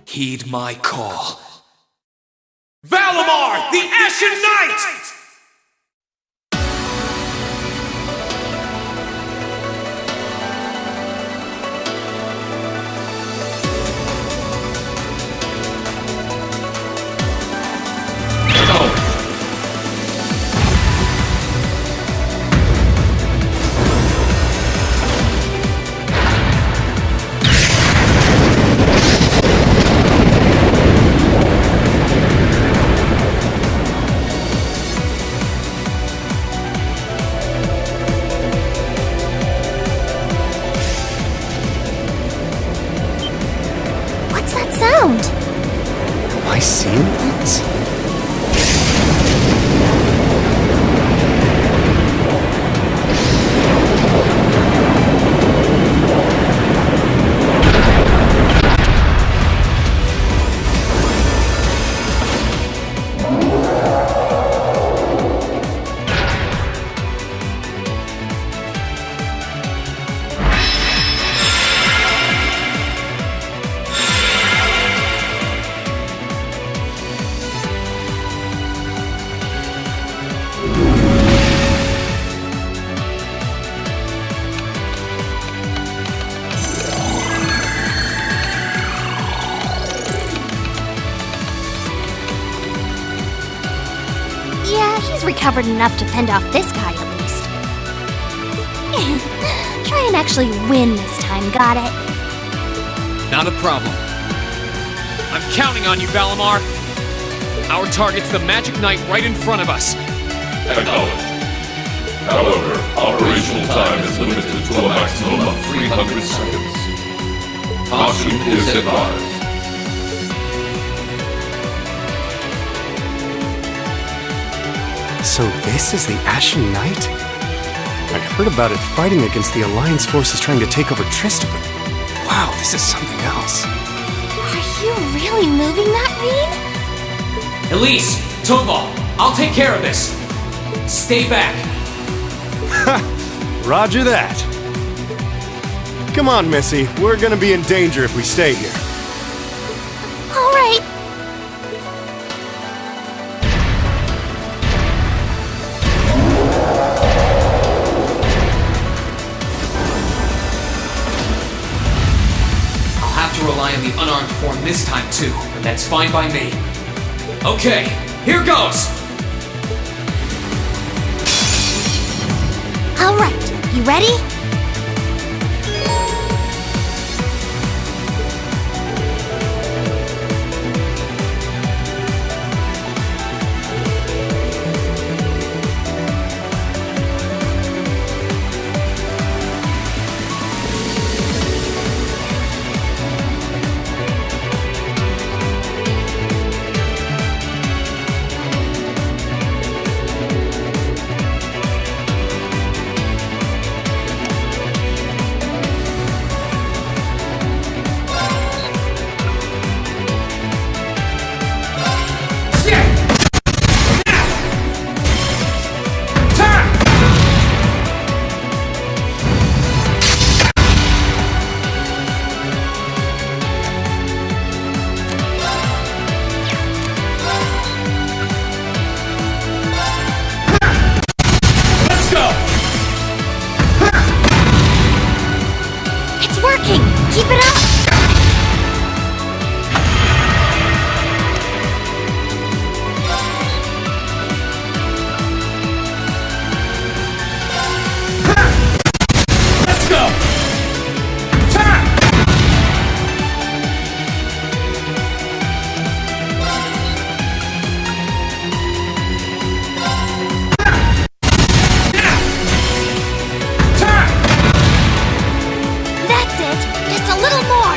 Heed my call. Valimar, the Ashen Knight! What's that sound? Am I seeing things? He's recovered enough to fend off this guy at least. Try and actually win this time, got it? Not a problem. I'm counting on you, Valimar. Our target's the Magic Knight right in front of us. Acknowledged. However, operational time is limited to a maximum of 300 seconds. Caution is advised. So this is the Ashen Knight? I'd heard about it fighting against the Alliance forces trying to take over Trista, but wow, this is something else. Are you really moving that, Rean? Elise, Tobal, I'll take care of this. Stay back. Roger that. Come on, Missy. We're gonna be in danger if we stay here. All right. I'll have to rely on the unarmed form this time too, but that's fine by me. Okay, here goes! All right. You ready? Keep it up! Let's go! That's it! Just a little more!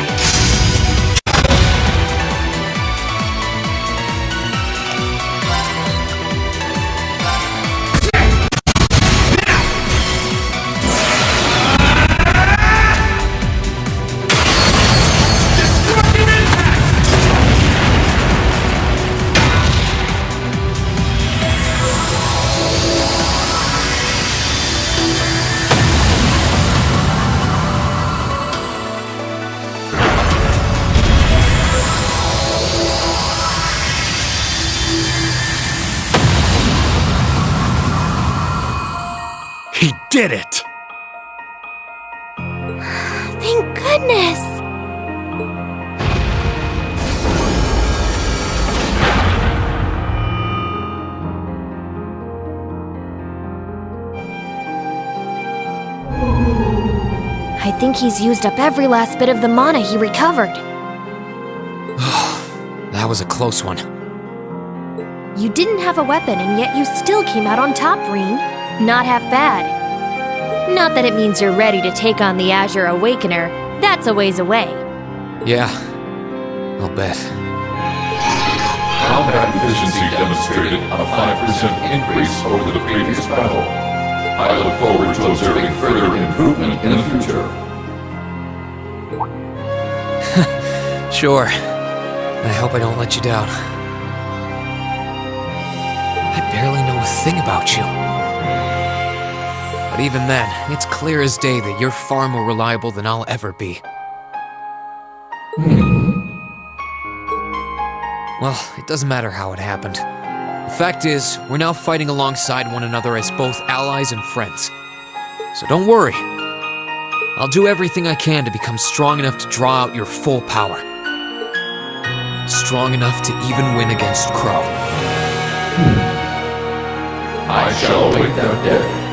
He did it! Thank goodness! I think he's used up every last bit of the mana he recovered. That was a close one. You didn't have a weapon, and yet you still came out on top, Rean. Not half bad. Not that it means you're ready to take on the Azure Awakener. That's a ways away. Yeah, I'll bet. Combat efficiency demonstrated a 5% increase over the previous battle. I look forward to observing further improvement in the future. Sure. I hope I don't let you down. I barely know a thing about you. But even then, it's clear as day that you're far more reliable than I'll ever be. Well, it doesn't matter how it happened. The fact is, we're now fighting alongside one another as both allies and friends. So don't worry. I'll do everything I can to become strong enough to draw out your full power. Strong enough to even win against Crow. I shall await their day.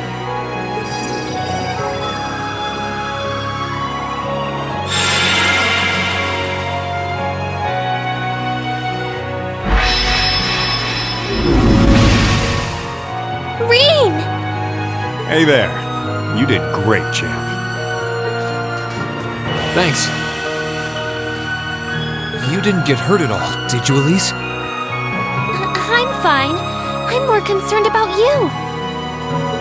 Reen! Hey there. You did great, champ. Thanks. You didn't get hurt at all, did you, Elise? I'm fine. I'm more concerned about you.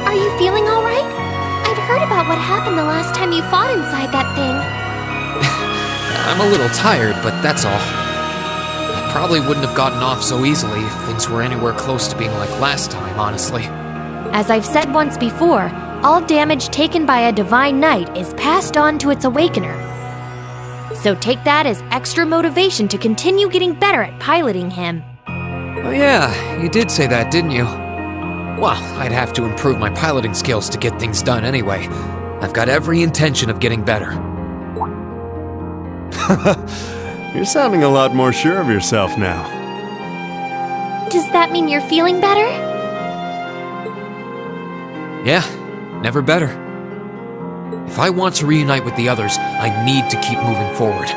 Are you feeling all right? I'd heard about what happened the last time you fought inside that thing. I'm a little tired, but that's all. I probably wouldn't have gotten off so easily if things were anywhere close to being like last time, honestly. As I've said once before, all damage taken by a Divine Knight is passed on to its Awakener. So take that as extra motivation to continue getting better at piloting him. Oh yeah, you did say that, didn't you? Well, I'd have to improve my piloting skills to get things done anyway. I've got every intention of getting better. You're sounding a lot more sure of yourself now. Does that mean you're feeling better? Yeah, never better. If I want to reunite with the others, I need to keep moving forward.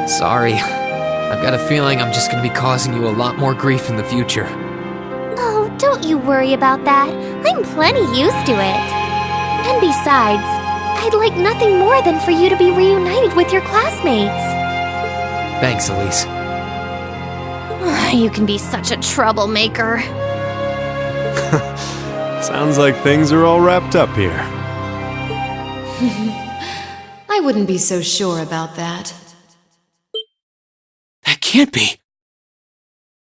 Sorry, I've got a feeling I'm just gonna be causing you a lot more grief in the future. Oh, don't you worry about that. I'm plenty used to it. And besides, I'd like nothing more than for you to be reunited with your classmates. Thanks, Elise. You can be such a troublemaker. Sounds like things are all wrapped up here. I wouldn't be so sure about that. That can't be.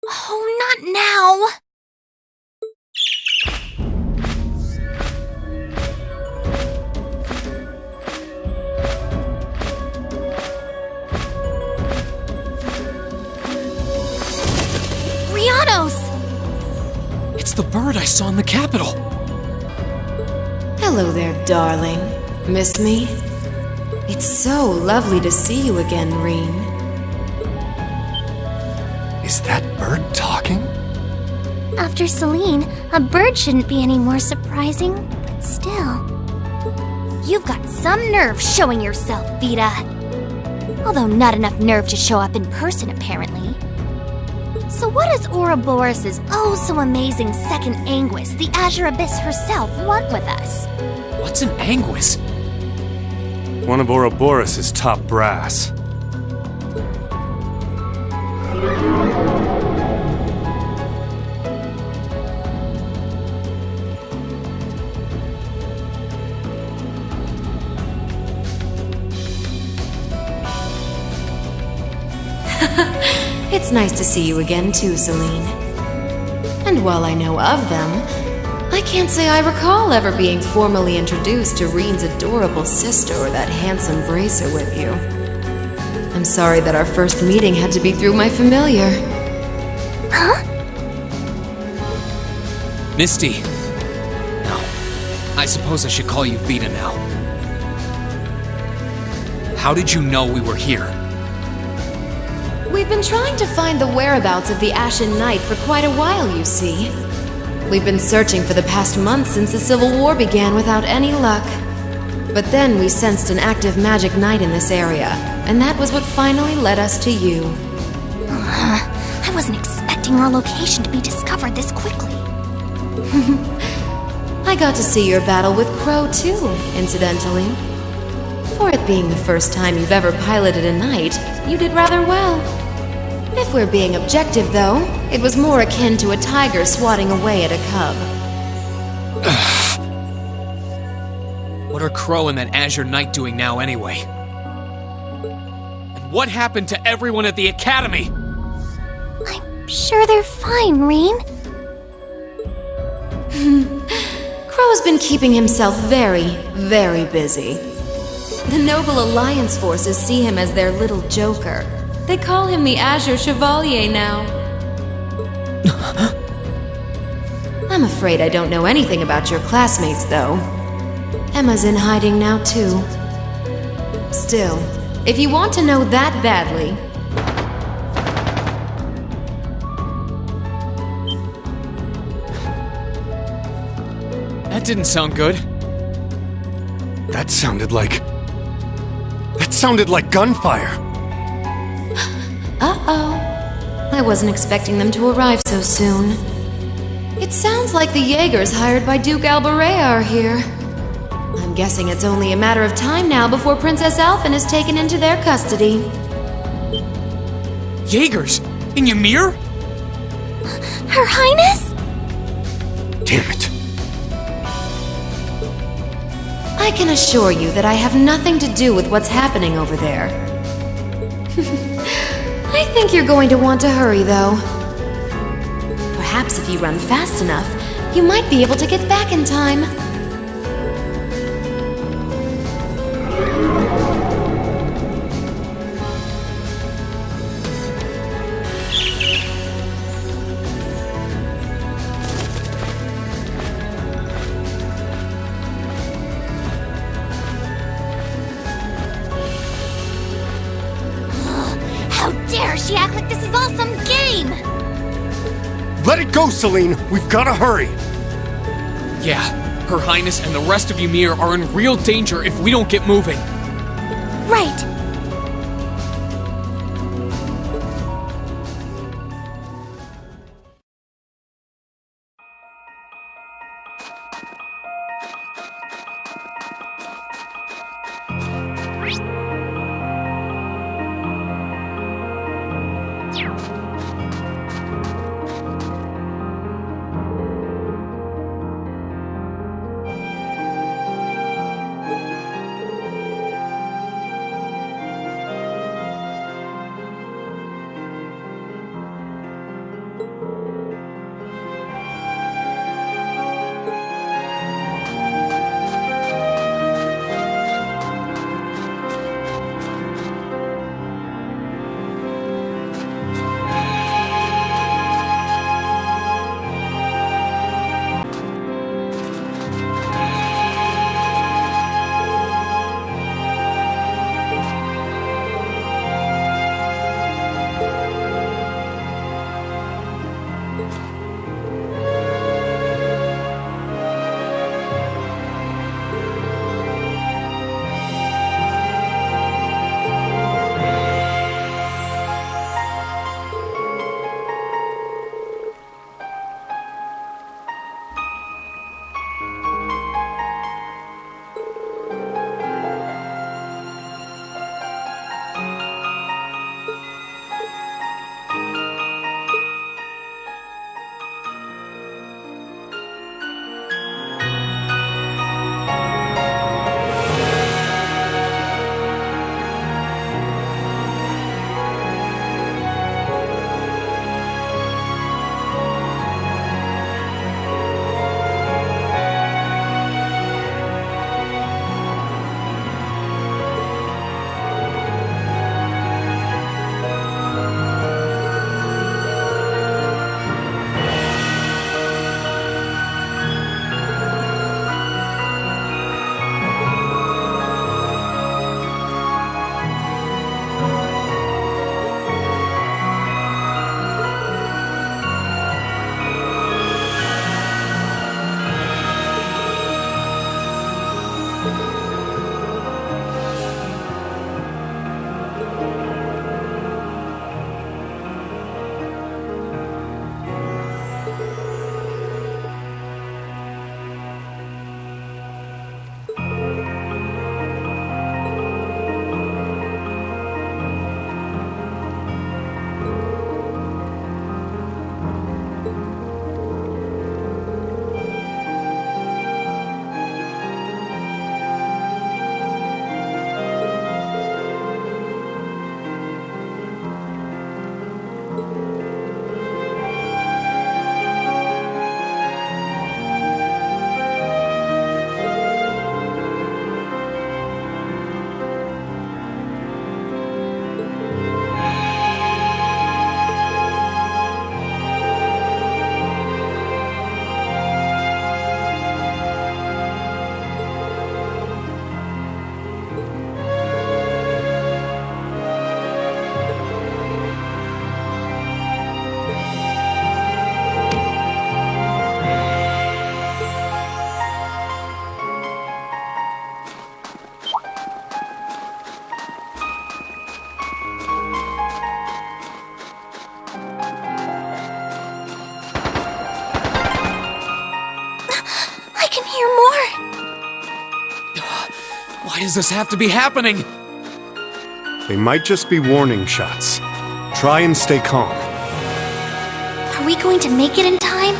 Oh, not now! Rianos! It's the bird I saw in the Capitol. Hello there, darling. Miss me? It's so lovely to see you again, Reen. Is that bird talking? After Celene, a bird shouldn't be any more surprising, but still. You've got some nerve showing yourself, Vita. Although not enough nerve to show up in person, apparently. So what does Ouroboros' oh-so-amazing second Anguis, the Azure Abyss herself, want with us? What's an Anguis? One of Ouroboros' top brass. It's nice to see you again too, Celene. And while I know of them, I can't say I recall ever being formally introduced to Reen's adorable sister or that handsome bracer with you. I'm sorry that our first meeting had to be through my familiar. Huh? Misty. No. I suppose I should call you Vita now. How did you know we were here? We've been trying to find the whereabouts of the Ashen Knight for quite a while, you see. We've been searching for the past month since the Civil War began without any luck. But then we sensed an active magic knight in this area, and that was what finally led us to you. I wasn't expecting our location to be discovered this quickly. I got to see your battle with Crow too, incidentally. For it being the first time you've ever piloted a knight, you did rather well. If we're being objective, though, it was more akin to a tiger swatting away at a cub. What are Crow and that Azure Knight doing now anyway? And what happened to everyone at the Academy? I'm sure they're fine, Reen. Crow's been keeping himself very, very busy. The Noble Alliance forces see him as their little joker. They call him the Azure Chevalier now. I'm afraid I don't know anything about your classmates, though. Emma's in hiding now, too. Still, if you want to know that badly... That didn't sound good. That sounded like gunfire. Uh-oh. I wasn't expecting them to arrive so soon. It sounds like the Jaegers hired by Duke Alborea are here. I'm guessing it's only a matter of time now before Princess Alphen is taken into their custody. Jaegers? In Ymir? Her Highness? Damn it. I can assure you that I have nothing to do with what's happening over there. I think you're going to want to hurry, though. Perhaps if you run fast enough, you might be able to get back in time. How dare she act like this is all some game! Let it go, Celene. We've got to hurry. Yeah, Her Highness and the rest of Ymir are in real danger if we don't get moving. Right. hear more. Why does this have to be happening? They might just be warning shots. Try and stay calm. Are we going to make it in time?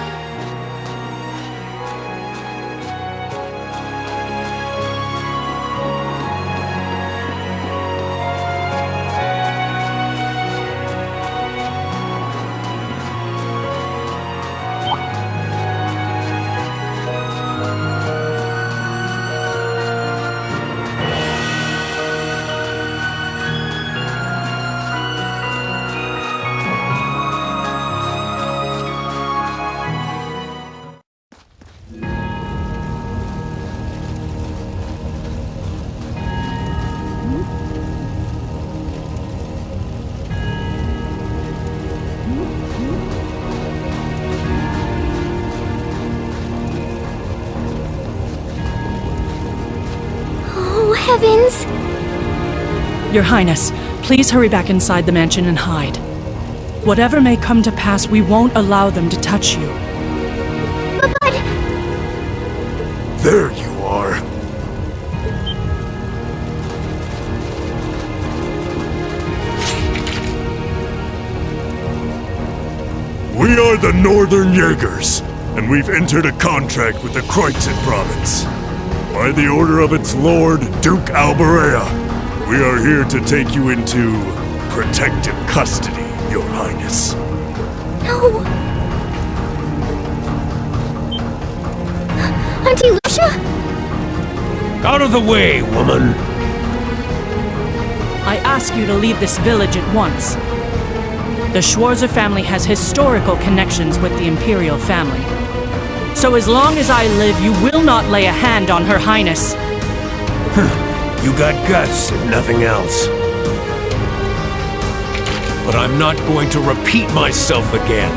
Oh, heavens! Your Highness, please hurry back inside the mansion and hide. Whatever may come to pass, we won't allow them to touch you. But... There you are. We are the Northern Jaegers, and we've entered a contract with the quietened province. By the order of its lord, Duke Alberea, we are here to take you into protective custody, Your Highness. No! Auntie Lucia? Out of the way, woman! I ask you to leave this village at once. The Schwarzer family has historical connections with the Imperial family. So as long as I live, you will not lay a hand on Her Highness. You got guts, if nothing else. But I'm not going to repeat myself again.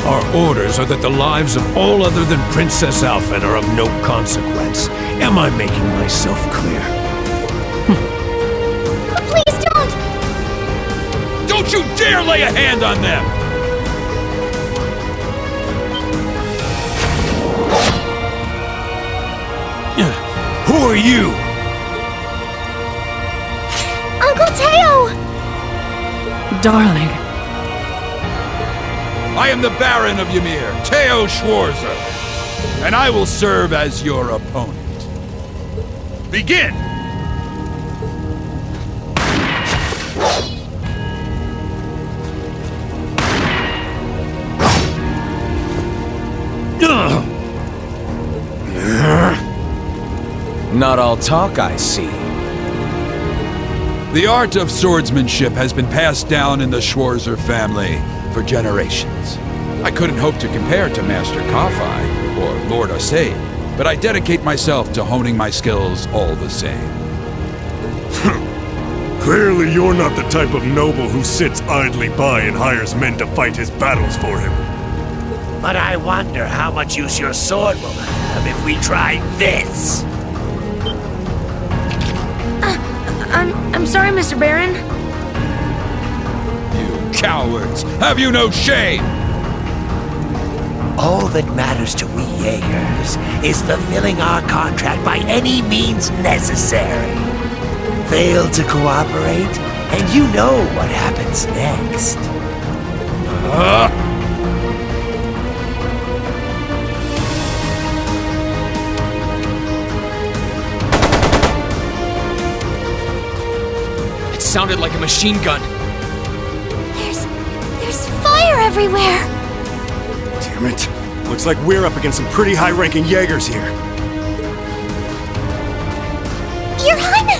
Our orders are that the lives of all other than Princess Alphen are of no consequence. Am I making myself clear? Please don't! Don't you dare lay a hand on them! Who are you? Uncle Teo! Darling, I am the Baron of Ymir, Teo Schwarzer, and I will serve as your opponent. Begin! Not all talk, I see. The art of swordsmanship has been passed down in the Schwarzer family for generations. I couldn't hope to compare to Master Kafai or Lord Osei, but I dedicate myself to honing my skills all the same. Clearly you're not the type of noble who sits idly by and hires men to fight his battles for him. But I wonder how much use your sword will have if we try this. I'm sorry, Mr. Baron. You cowards! Have you no shame? All that matters to we Jaegers is fulfilling our contract by any means necessary. Fail to cooperate, and you know what happens next. It sounded like a machine gun. There's fire everywhere! Damn it. Looks like we're up against some pretty high-ranking Jaegers here. Your Highness!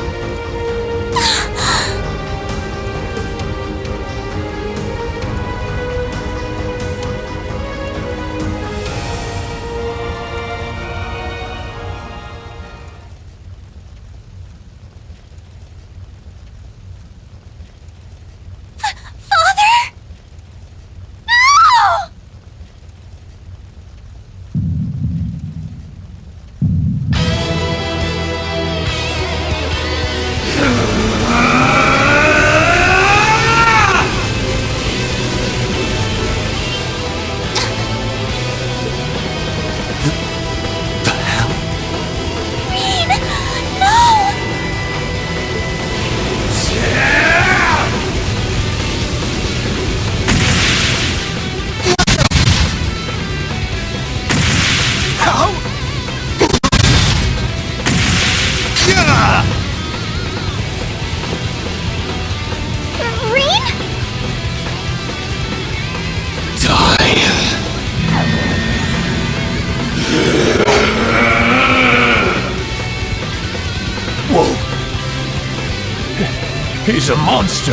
He's a monster.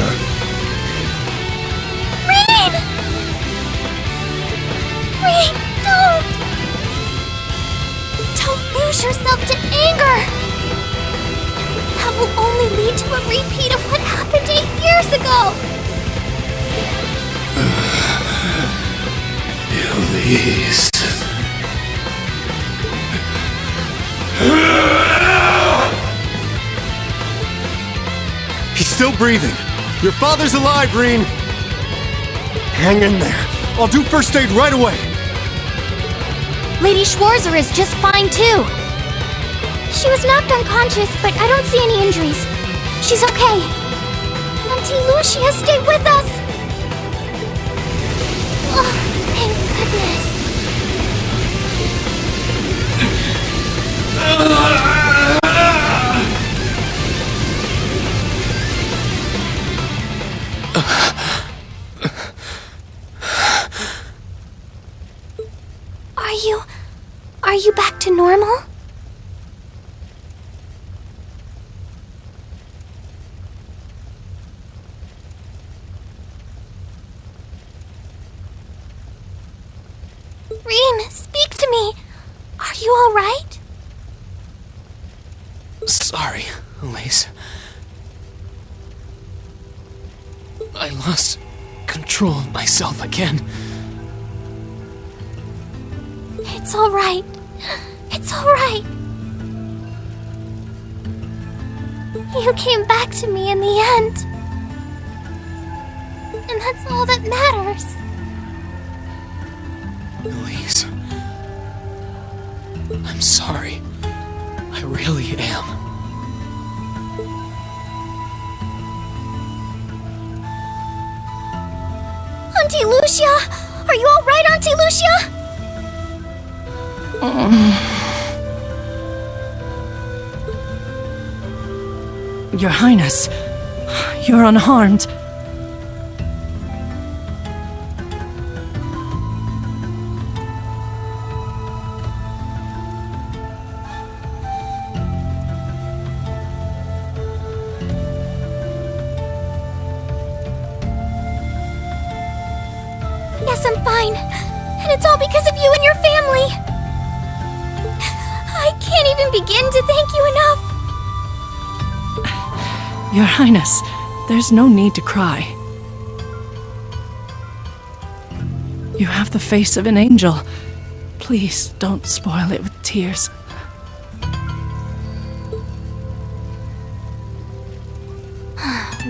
Rain! Rain, don't! Don't lose yourself to anger! That will only lead to a repeat of what happened 8 years ago! Elise. He's still breathing. Your father's alive, Reen. Hang in there. I'll do first aid right away. Lady Schwarzer is just fine too. She was knocked unconscious, but I don't see any injuries. She's okay. Auntie Lucia stayed with us. Oh, thank goodness. Are you back to normal? Reen, speak to me. Are you all right? Sorry, Elise. I lost control of myself again. It's all right. It's all right. You came back to me in the end. And that's all that matters. Elise. I'm sorry. I really am. Auntie Lucia! Are you all right, Auntie Lucia? Your Highness, you're unharmed. Yes, I'm fine. And it's all because of you and your family. I can't even begin to thank you enough. Your Highness, there's no need to cry. You have the face of an angel. Please, don't spoil it with tears.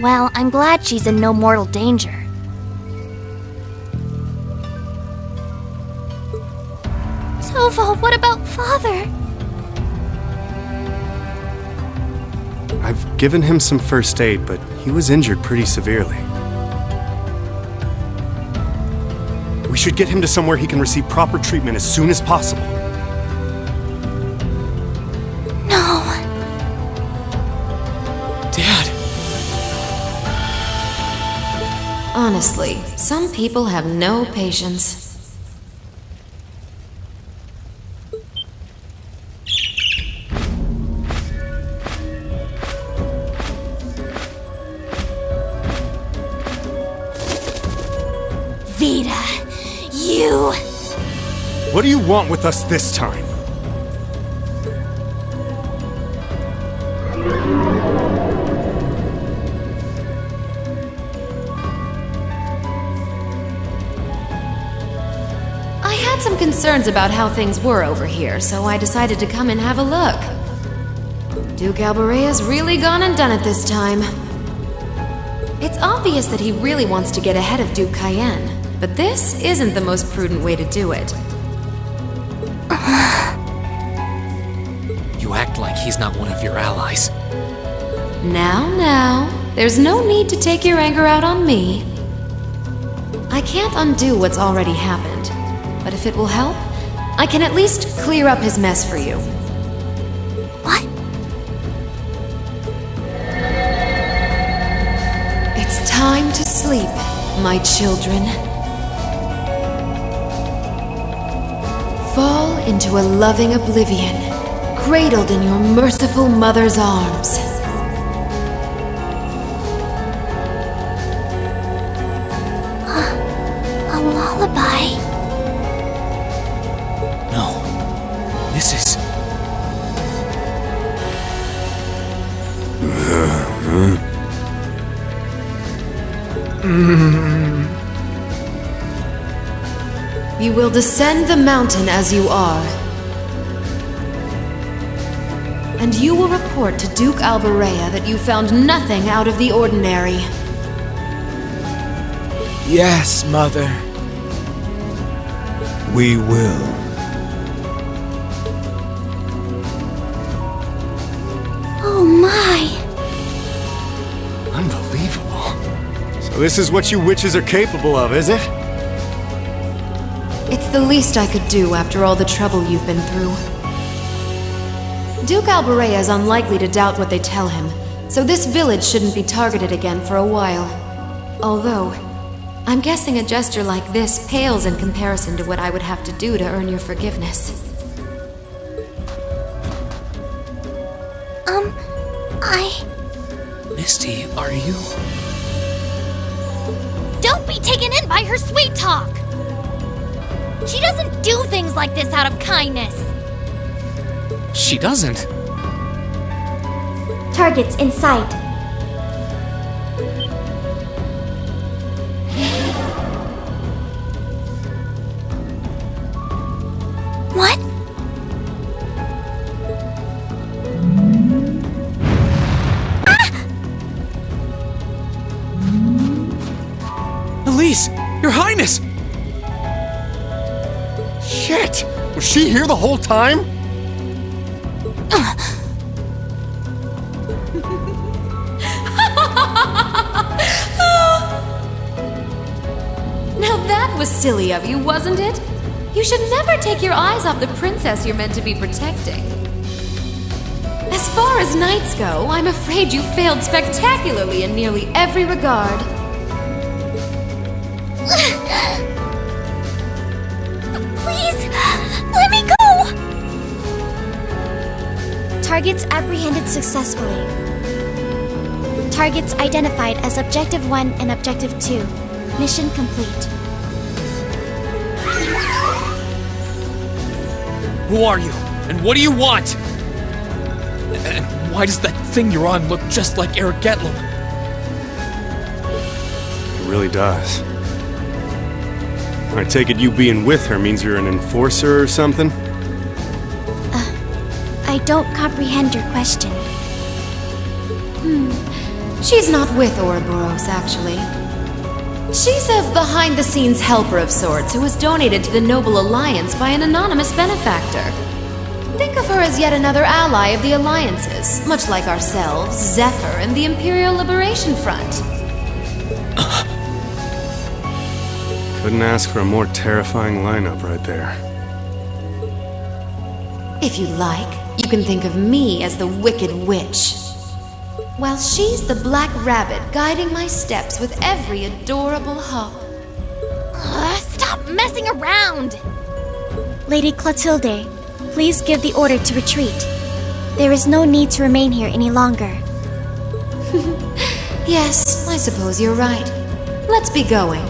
Well, I'm glad she's in no mortal danger. Tova, what about Father? I've given him some first aid, but he was injured pretty severely. We should get him to somewhere he can receive proper treatment as soon as possible. No. Dad! Honestly, some people have no patience. Vita, you... What do you want with us this time? I had some concerns about how things were over here, so I decided to come and have a look. Duke Alborea's really gone and done it this time. It's obvious that he really wants to get ahead of Duke Cayenne, but this isn't the most prudent way to do it. You act like he's not one of your allies. Now, there's no need to take your anger out on me. I can't undo what's already happened, but if it will help, I can at least clear up his mess for you. What? It's time to sleep, my children. Fall into a loving oblivion, cradled in your merciful mother's arms. lullaby. No. This is... You will descend the mountain as you are. And you will report to Duke Alberea that you found nothing out of the ordinary. Yes, Mother. We will. Oh my. Unbelievable. So this is what you witches are capable of, is it? It's the least I could do after all the trouble you've been through. Duke Alberea is unlikely to doubt what they tell him, so this village shouldn't be targeted again for a while. Although, I'm guessing a gesture like this pales in comparison to what I would have to do to earn your forgiveness. Misty, are you... Don't be taken in by her sweet talk! She doesn't do things like this out of kindness. She doesn't. Targets in sight. What? Elise! Your Highness! Shit! Was she here the whole time? Now that was silly of you, wasn't it? You should never take your eyes off the princess you're meant to be protecting. As far as knights go, I'm afraid you failed spectacularly in nearly every regard. Please, let me go! Targets apprehended successfully. Targets identified as Objective 1 and Objective 2. Mission complete. Who are you? And what do you want? And why does that thing you're on look just like Eric Getlum? It really does. I take it you being with her means you're an enforcer or something? I don't comprehend your question. She's not with Ouroboros, actually. She's a behind-the-scenes helper of sorts who was donated to the Noble Alliance by an anonymous benefactor. Think of her as yet another ally of the Alliances, much like ourselves, Zephyr, and the Imperial Liberation Front. Couldn't ask for a more terrifying lineup right there. If you like, you can think of me as the Wicked Witch, while she's the Black Rabbit guiding my steps with every adorable hop. Stop messing around! Lady Clotilde, please give the order to retreat. There is no need to remain here any longer. Yes, I suppose you're right. Let's be going.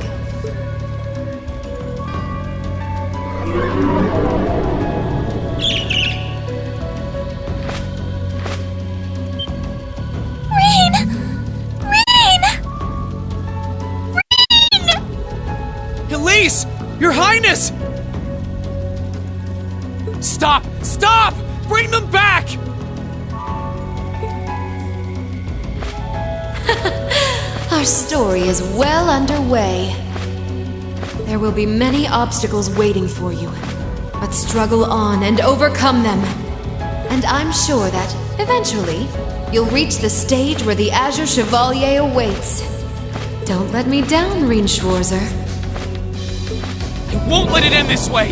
Elise! Your Highness! Stop! Stop! Bring them back! Our story is well underway. There will be many obstacles waiting for you, but struggle on and overcome them. And I'm sure that, eventually, you'll reach the stage where the Azure Chevalier awaits. Don't let me down, Reen Schwarzer. I won't let it end this way!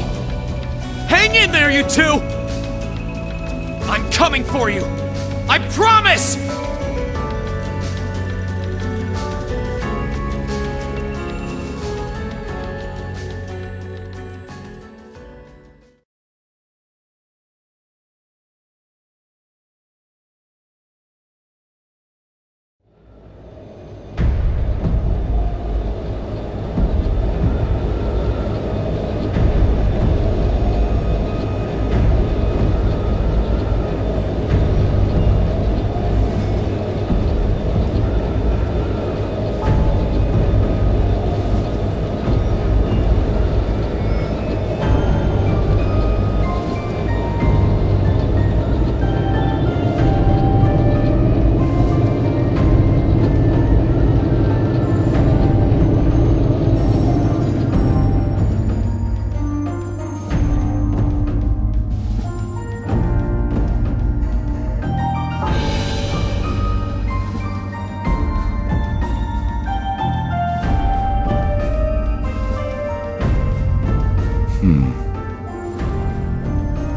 Hang in there, you two! I'm coming for you! I promise!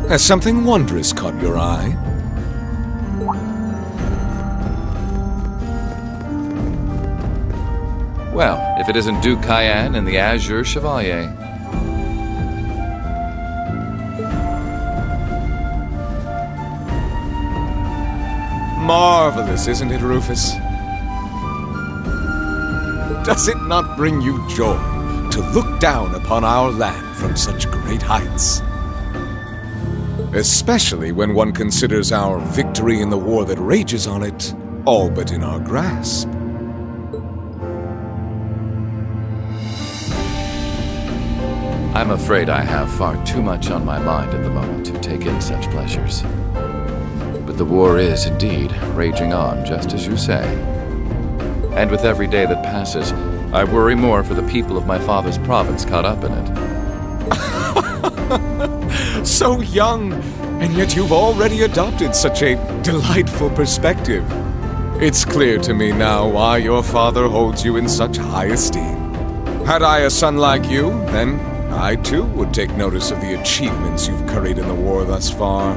Has something wondrous caught your eye? Well, if it isn't Duke Cayenne and the Azure Chevalier. Marvelous, isn't it, Rufus? Does it not bring you joy to look down upon our land from such great heights? Especially when one considers our victory in the war that rages on it all but in our grasp. I'm afraid I have far too much on my mind at the moment to take in such pleasures. But the war is indeed raging on, just as you say. And with every day that passes, I worry more for the people of my father's province caught up in it. So young, and yet you've already adopted such a delightful perspective. It's clear to me now why your father holds you in such high esteem. Had I a son like you, then I too would take notice of the achievements you've curried in the war thus far.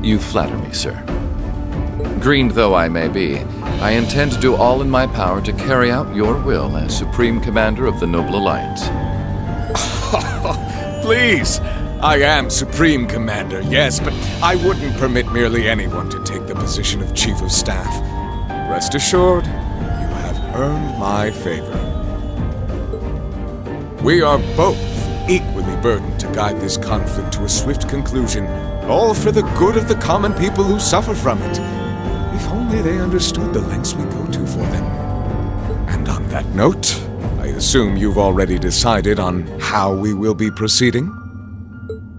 You flatter me, sir. Green though I may be, I intend to do all in my power to carry out your will as Supreme Commander of the Noble Alliance. Please! I am Supreme Commander, yes, but I wouldn't permit merely anyone to take the position of Chief of Staff. Rest assured, you have earned my favor. We are both equally burdened to guide this conflict to a swift conclusion, all for the good of the common people who suffer from it. If only they understood the lengths we go to for them. And on that note, I assume you've already decided on how we will be proceeding?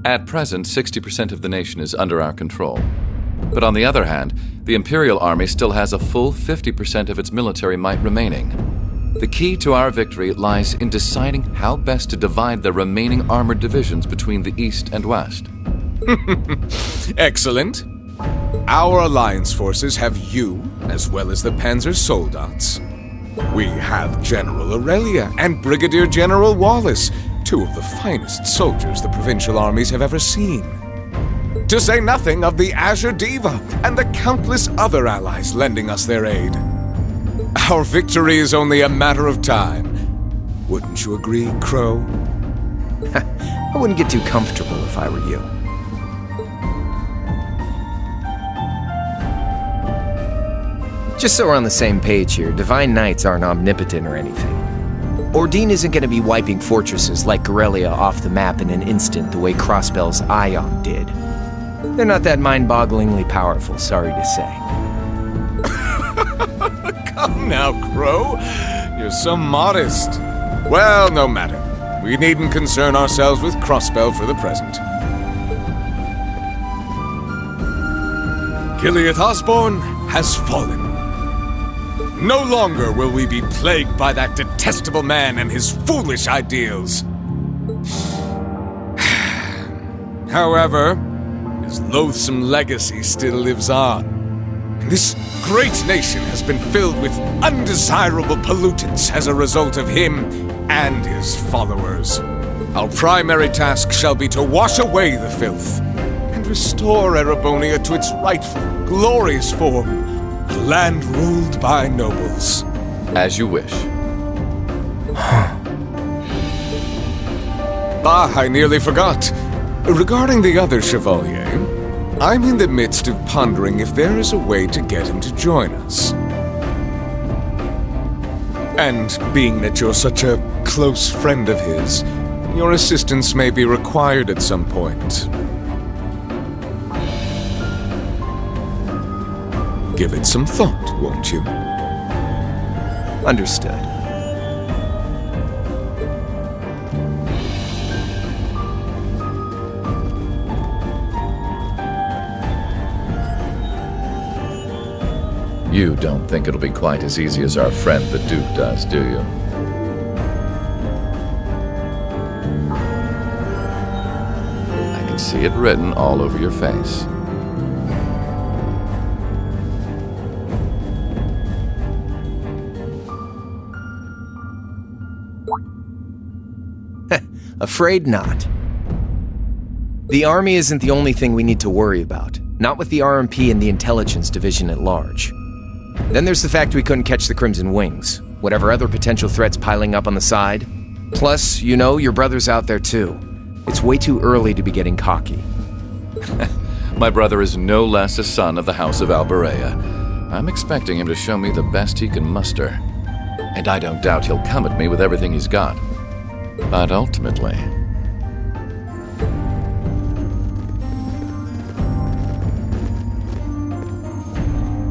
At present, 60% of the nation is under our control. But on the other hand, the Imperial Army still has a full 50% of its military might remaining. The key to our victory lies in deciding how best to divide the remaining armored divisions between the East and West. Excellent. Our Alliance forces have you, as well as the Panzer Soldats. We have General Aurelia and Brigadier General Wallace, two of the finest soldiers the provincial armies have ever seen. To say nothing of the Azure Diva and the countless other allies lending us their aid. Our victory is only a matter of time. Wouldn't you agree, Crow? I wouldn't get too comfortable if I were you. Just so we're on the same page here, Divine Knights aren't omnipotent or anything. Ordine isn't going to be wiping fortresses like Corellia off the map in an instant the way Crossbell's Ion did. They're not that mind-bogglingly powerful, sorry to say. Come now, Crow. You're so modest. Well, no matter. We needn't concern ourselves with Crossbell for the present. Gilead Osborne has fallen. No longer will we be plagued by that detestable man and his foolish ideals. However, his loathsome legacy still lives on. This great nation has been filled with undesirable pollutants as a result of him and his followers. Our primary task shall be to wash away the filth and restore Erebonia to its rightful, glorious form. A land ruled by nobles. As you wish. I nearly forgot. Regarding the other Chevalier, I'm in the midst of pondering if there is a way to get him to join us. And being that you're such a close friend of his, your assistance may be required at some point. Give it some thought, won't you? Understood. You don't think it'll be quite as easy as our friend the Duke does, do you? I can see it written all over your face. Afraid not. The Army isn't the only thing we need to worry about. Not with the RMP and the Intelligence Division at large. Then there's the fact we couldn't catch the Crimson Wings. Whatever other potential threats piling up on the side. Plus, you know, your brother's out there too. It's way too early to be getting cocky. My brother is no less a son of the House of Alberea. I'm expecting him to show me the best he can muster. And I don't doubt he'll come at me with everything he's got. But ultimately...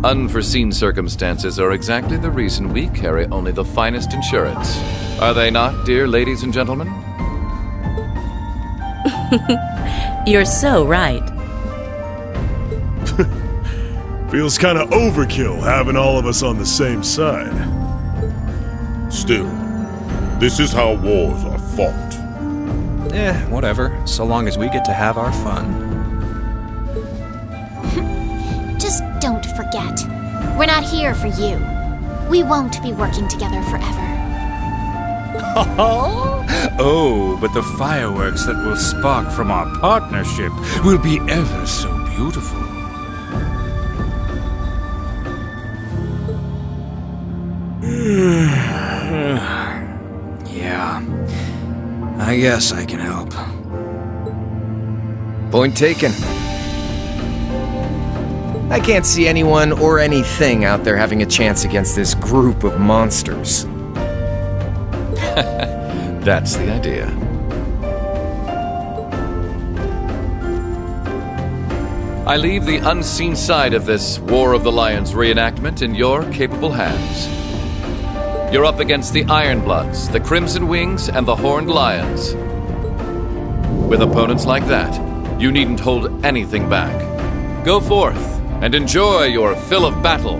unforeseen circumstances are exactly the reason we carry only the finest insurance. Are they not, dear ladies and gentlemen? You're so right. Feels kind of overkill having all of us on the same side. Still, this is how wars are fought. Whatever, so long as we get to have our fun. Just don't forget. We're not here for you. We won't be working together forever. Oh, but the fireworks that will spark from our partnership will be ever so beautiful. Yeah, I guess I can help. Point taken. I can't see anyone or anything out there having a chance against this group of monsters. That's the idea. I leave the unseen side of this War of the Lions reenactment in your capable hands. You're up against the Ironbloods, the Crimson Wings, and the Horned Lions. With opponents like that, you needn't hold anything back. Go forth and enjoy your fill of battle.